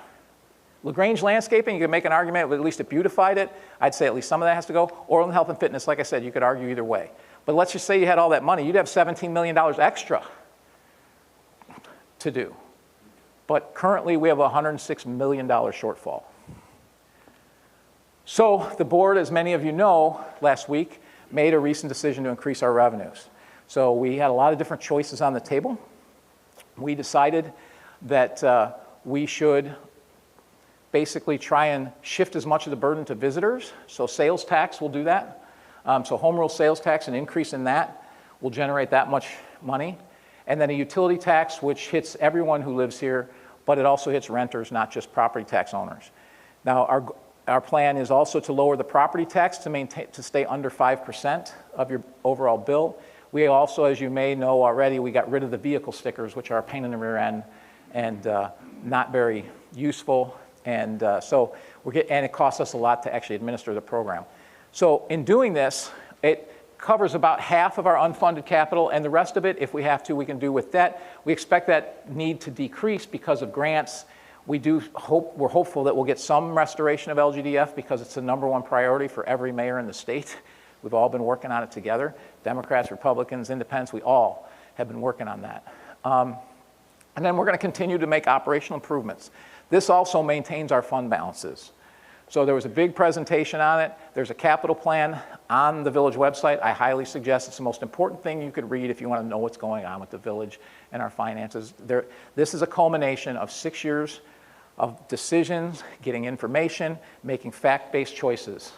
Speaker 2: LaGrange Landscaping, you could make an argument, at least it beautified it. I'd say at least some of that has to go. Oral Health and Fitness, like I said, you could argue either way. But let's just say you had all that money. You'd have $17 million extra to do. But currently, we have a $106 million shortfall. So the board, as many of you know, last week, made a recent decision to increase our revenues. So we had a lot of different choices on the table. We decided that we should basically try and shift as much of the burden to visitors. So sales tax will do that. So home rule sales tax, an increase in that will generate that much money. And then a utility tax, which hits everyone who lives here, but it also hits renters, not just property tax owners. Now, our plan is also to lower the property tax to stay under 5% of your overall bill. We also, as you may know already, we got rid of the vehicle stickers, which are a pain in the rear end and not very useful. And and it costs us a lot to actually administer the program. So in doing this, it covers about half of our unfunded capital, and the rest of it, if we have to, we can do with debt. We expect that need to decrease because of grants. We're hopeful that we'll get some restoration of LGDF because it's the #1 priority for every mayor in the state. We've all been working on it together. Democrats, Republicans, Independents, we all have been working on that. And then we're going to continue to make operational improvements. This also maintains our fund balances. So there was a big presentation on it. There's a capital plan on the village website. I highly suggest it's the most important thing you could read if you want to know what's going on with the village and our finances. This is a culmination of 6 years of decisions, getting information, making fact-based choices.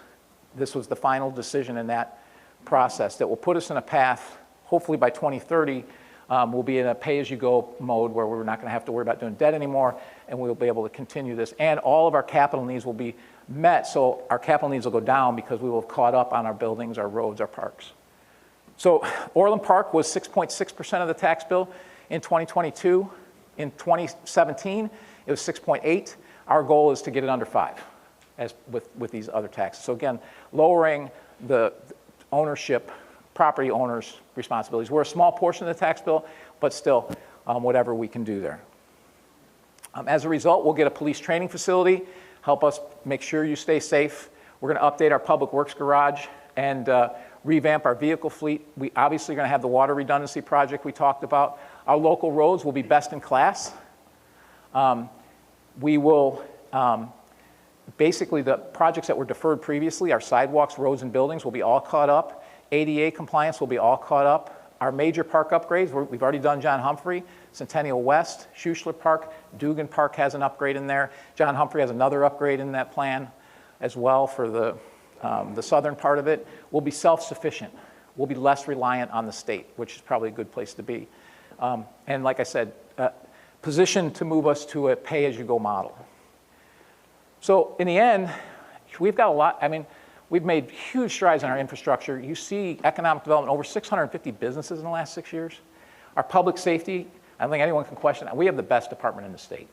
Speaker 2: This was the final decision in that process that will put us in a path, hopefully by 2030, we'll be in a pay-as-you-go mode where we're not going to have to worry about doing debt anymore, and we'll be able to continue this. And all of our capital needs will be met, so our capital needs will go down because we will have caught up on our buildings, our roads, our parks. So Orland Park was 6.6% of the tax bill in 2022. In 2017, it was 6.8. Our goal is to get it under 5 as with these other taxes. So again, lowering the ownership, property owners' responsibilities. We're a small portion of the tax bill, but still whatever we can do there. As a result, we'll get a police training facility, help us make sure you stay safe. We're going to update our public works garage and revamp our vehicle fleet. We obviously are going to have the water redundancy project we talked about. Our local roads will be best in class. We will, basically the projects that were deferred previously, our sidewalks, roads, and buildings will be all caught up. ADA compliance will be all caught up. Our major park upgrades, we've already done John Humphrey, Centennial West, Schuschler Park, Dugan Park has an upgrade in there. John Humphrey has another upgrade in that plan as well for the southern part of it. We'll be self-sufficient. We'll be less reliant on the state, which is probably a good place to be. And like I said, positioned to move us to a pay-as-you-go model. So in the end, we've got a lot, we've made huge strides in our infrastructure. You see economic development, over 650 businesses in the last 6 years. Our public safety, I don't think anyone can question that. We have the best department in the state,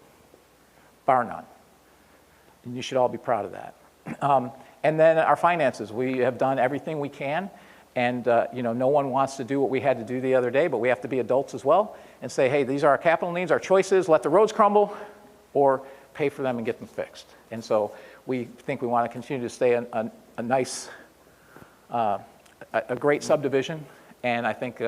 Speaker 2: bar none. And you should all be proud of that. And then our finances, we have done everything we can. And no one wants to do what we had to do the other day, but we have to be adults as well and say, hey, these are our capital needs, our choices, let the roads crumble, or pay for them and get them fixed. And so we think we want to continue to stay a nice, a great subdivision, and I think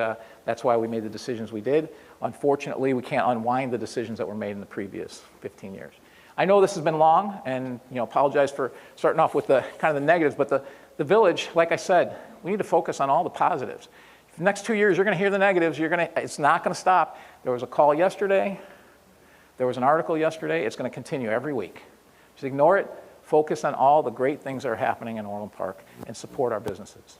Speaker 2: that's why we made the decisions we did. Unfortunately, we can't unwind the decisions that were made in the previous 15 years. I know this has been long, and apologize for starting off with the kind of the negatives, but the village, like I said, we need to focus on all the positives. For the next 2 years, you're going to hear the negatives. It's not going to stop. There was a call yesterday. There was an article yesterday. It's going to continue every week. Just ignore it. Focus on all the great things that are happening in Orland Park and support our businesses.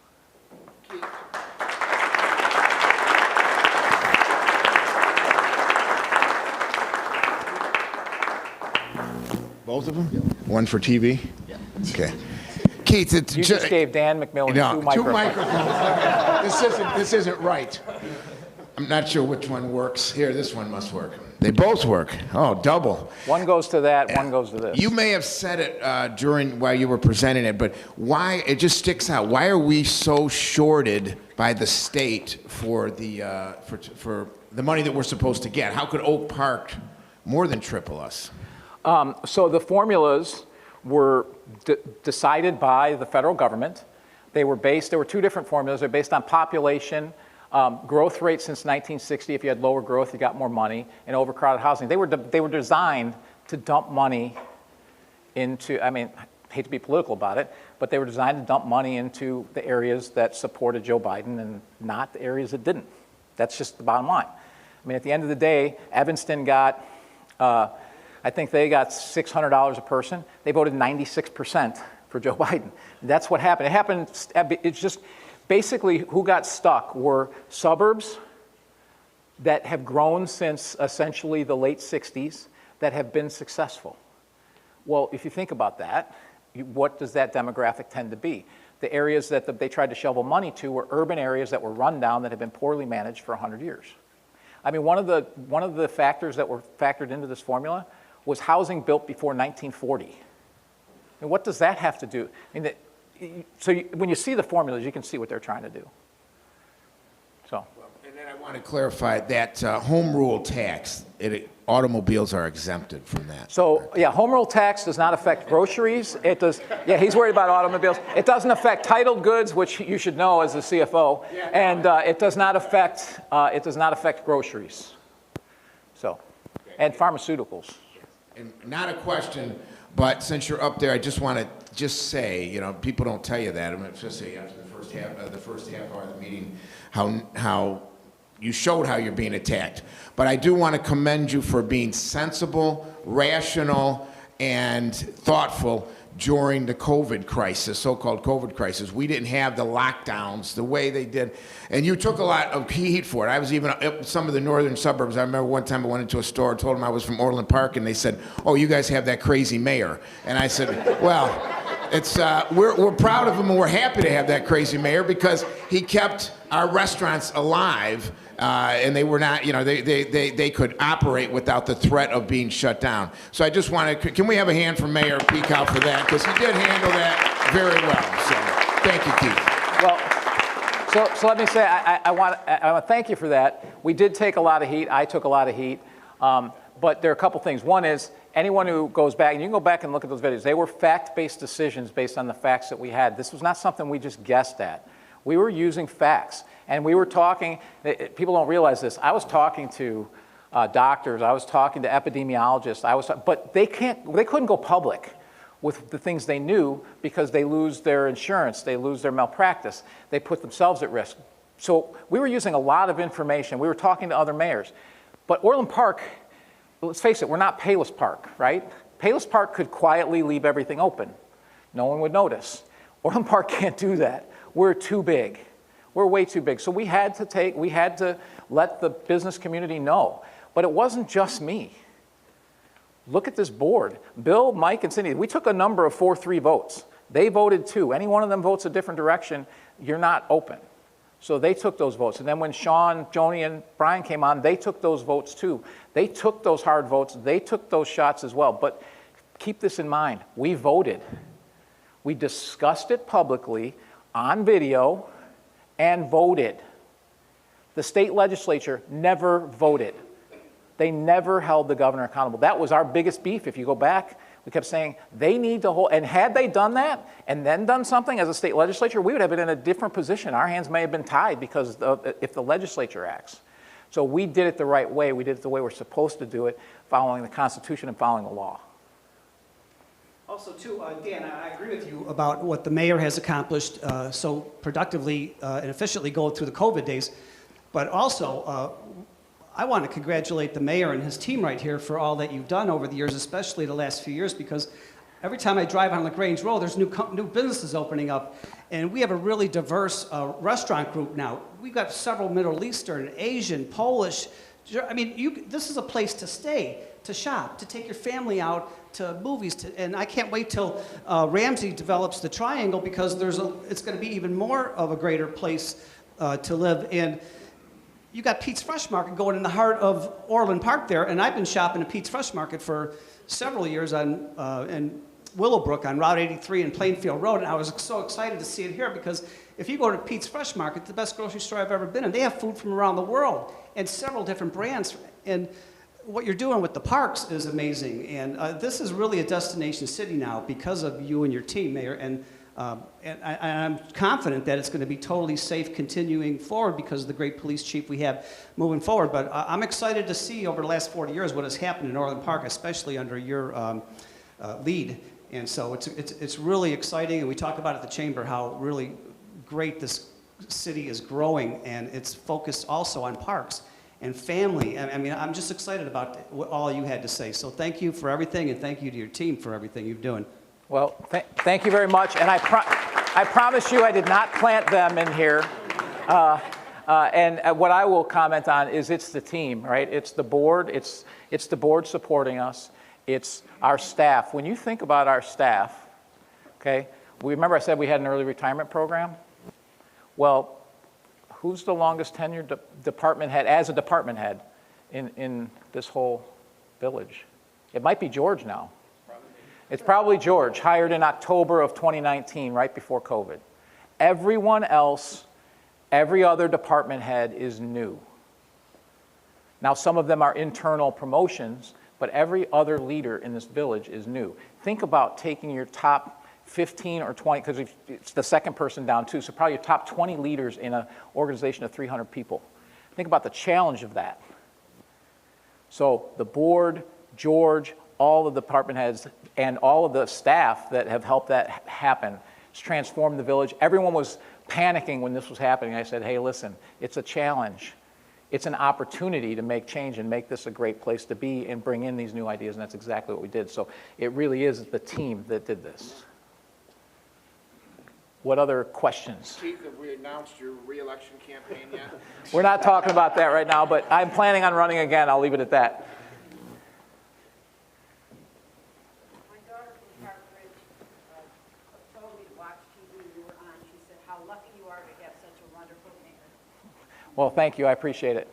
Speaker 12: Both of them? One for TV? Yeah. Okay. Keith, it's
Speaker 2: you just gave Dan McMillan two microphones.
Speaker 12: This isn't right. I'm not sure which one works. Here, this one must work. They both work. Oh, double.
Speaker 2: One goes to that, one goes to this.
Speaker 12: You may have said it while you were presenting it, but why, it just sticks out. Why are we so shorted by the state for the money that we're supposed to get? How could Oak Park more than triple us?
Speaker 2: So the formulas were decided by the federal government. There were two different formulas. They're based on population, growth rate since 1960. If you had lower growth, you got more money, and overcrowded housing. They were designed to dump money into, I hate to be political about it, but they were designed to dump money into the areas that supported Joe Biden and not the areas that didn't. That's just the bottom line. At the end of the day, Evanston got, I think they got $600 a person. They voted 96% for Joe Biden. That's what happened. It's just basically who got stuck were suburbs that have grown since essentially the late 60s that have been successful. Well, if you think about that, what does that demographic tend to be? The areas that they tried to shovel money to were urban areas that were run down that have been poorly managed for 100 years. One of the factors that were factored into this formula was housing built before 1940. And what does that have to do? I mean, when you see the formulas, you can see what they're trying to do. So.
Speaker 12: And then I want to clarify that home rule tax, automobiles are exempted from that.
Speaker 2: So, yeah, home rule tax does not affect groceries. It does, yeah, he's worried about automobiles. It doesn't affect titled goods, which you should know as a CFO, and it does not affect groceries. So, and pharmaceuticals.
Speaker 12: And not a question, but since you're up there, I just want to say, you know, people don't tell you that. I'm going to just say after the first half hour of the meeting, how you showed how you're being attacked. But I do want to commend you for being sensible, rational, and thoughtful during the COVID crisis, so-called COVID crisis. We didn't have the lockdowns the way they did. And you took a lot of heat for it. I was even up some of the northern suburbs. I remember one time I went into a store and told them I was from Orland Park, and they said, "Oh, you guys have that crazy mayor." And I said, well, it's, we're proud of him, and we're happy to have that crazy mayor because he kept our restaurants alive. And they were not, you know, they could operate without the threat of being shut down. So I just want to, can we have a hand for Mayor Pekow for that? Because he did handle that very well. So thank you, Keith.
Speaker 2: Well, so let me say, I want to thank you for that. We did take a lot of heat. I took a lot of heat. But there are a couple things. One is, anyone who goes back, and you can go back and look at those videos, they were fact-based decisions based on the facts that we had. This was not something we just guessed at. We were using facts. And we were talking, people don't realize this, I was talking to doctors, I was talking to epidemiologists, but they couldn't go public with the things they knew because they lose their insurance, they lose their malpractice, they put themselves at risk. So we were using a lot of information, we were talking to other mayors. But Orland Park, let's face it, we're not Payless Park, right? Payless Park could quietly leave everything open. No one would notice. Orland Park can't do that. We're too big. We're way too big. So we had to let the business community know. But it wasn't just me. Look at this board. Bill, Mike, and Cindy, we took a number of 4-3 votes. They voted 2. Any one of them votes a different direction, you're not open. So they took those votes. And then when Sean, Joni, and Brian came on, they took those votes too. They took those hard votes. They took those shots as well. But keep this in mind. We voted. We discussed it publicly on video and voted. The state legislature never voted. They never held the governor accountable. That was our biggest beef. If you go back, we kept saying they need to hold, and had they done that and then done something as a state legislature, we would have been in a different position. Our hands may have been tied because if the legislature acts. So we did it the right way. We did it the way we're supposed to do it, following the Constitution and following the law.
Speaker 13: Also, too, Dan, I agree with you about what the mayor has accomplished so productively and efficiently going through the COVID days. But also, I want to congratulate the mayor and his team right here for all that you've done over the years, especially the last few years, because every time I drive on LaGrange Road, there's new businesses opening up. And we have a really diverse restaurant group now. We've got several Middle Eastern, Asian, Polish. I mean, this is a place to stay, to shop, to take your family out to movies, and I can't wait till Ramsey develops the Triangle because it's going to be even more of a greater place to live. And you got Pete's Fresh Market going in the heart of Orland Park there, and I've been shopping at Pete's Fresh Market for several years in Willowbrook on Route 83 and Plainfield Road, and I was so excited to see it here because if you go to Pete's Fresh Market, the best grocery store I've ever been in, they have food from around the world and several different brands. And what you're doing with the parks is amazing, and this is really a destination city now because of you and your team, Mayor, and I'm confident that it's going to be totally safe continuing forward because of the great police chief we have moving forward. But I'm excited to see over the last 40 years what has happened in Orland Park, especially under your lead, and so it's really exciting, and we talk about at the Chamber how really great this city is growing, and it's focused also on parks and family. I mean, I'm just excited about what all you had to say. So thank you for everything, and thank you to your team for everything you're doing.
Speaker 2: Well, thank you very much. And I promise you I did not plant them in here. And what I will comment on is it's the team, right? It's the board. It's the board supporting us. It's our staff. When you think about our staff, okay, remember I said we had an early retirement program? Well, who's the longest tenured department head, as a department head, in this whole village? It might be George now. It's probably George, hired in October of 2019, right before COVID. Everyone else, every other department head is new. Now, some of them are internal promotions, but every other leader in this village is new. Think about taking your top 15 or 20, because it's the second person down too, so probably your top 20 leaders in an organization of 300 people. Think about the challenge of that. So the board, George, all of the department heads, and all of the staff that have helped that happen, it's transformed the village. Everyone was panicking when this was happening. I said, hey, listen, it's a challenge. It's an opportunity to make change and make this a great place to be and bring in these new ideas, and that's exactly what we did. So it really is the team that did this. What other questions?
Speaker 12: Chief, have we announced your re-election campaign yet?
Speaker 2: We're not talking about that right now, but I'm planning on running again. I'll leave it at that.
Speaker 10: My daughter from Park Ridge told me to watch TV you were on. She said how lucky you are to have such a wonderful mayor.
Speaker 2: Well, thank you. I appreciate it.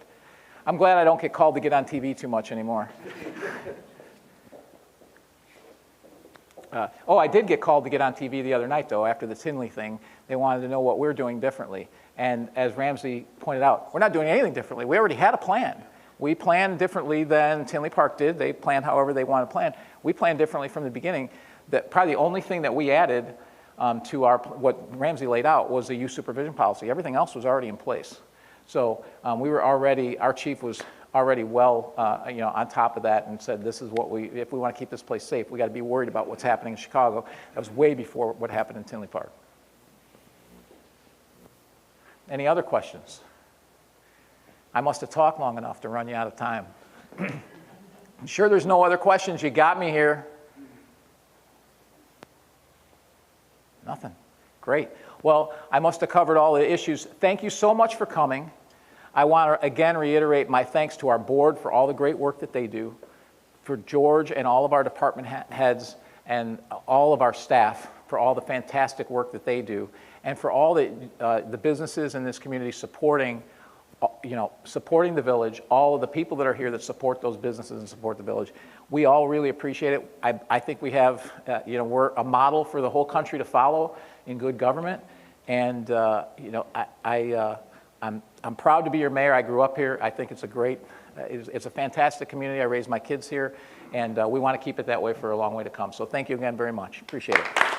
Speaker 2: I'm glad I don't get called to get on TV too much anymore. I did get called to get on TV the other night, though, after the Tinley thing. They wanted to know what we're doing differently. And as Ramsey pointed out, we're not doing anything differently. We already had a plan. We planned differently than Tinley Park did. They planned however they wanted to plan. We planned differently from the beginning. That probably the only thing that we added to what Ramsey laid out was the youth supervision policy. Everything else was already in place. So we were already, our chief was already well, on top of that and said, this is what if we want to keep this place safe, we got to be worried about what's happening in Chicago. That was way before what happened in Tinley Park. Any other questions? I must have talked long enough to run you out of time. I'm sure there's no other questions. You got me here. Nothing. Great. Well, I must have covered all the issues. Thank you so much for coming. I want to again reiterate my thanks to our board for all the great work that they do, for George and all of our department heads and all of our staff for all the fantastic work that they do, and for all the businesses in this community supporting the village, all of the people that are here that support those businesses and support the village. We all really appreciate it. I think we have, we're a model for the whole country to follow in good government. And, I'm proud to be your mayor. I grew up here. I think it's it's a fantastic community. I raised my kids here, and we want to keep it that way for a long way to come. So thank you again very much. Appreciate it.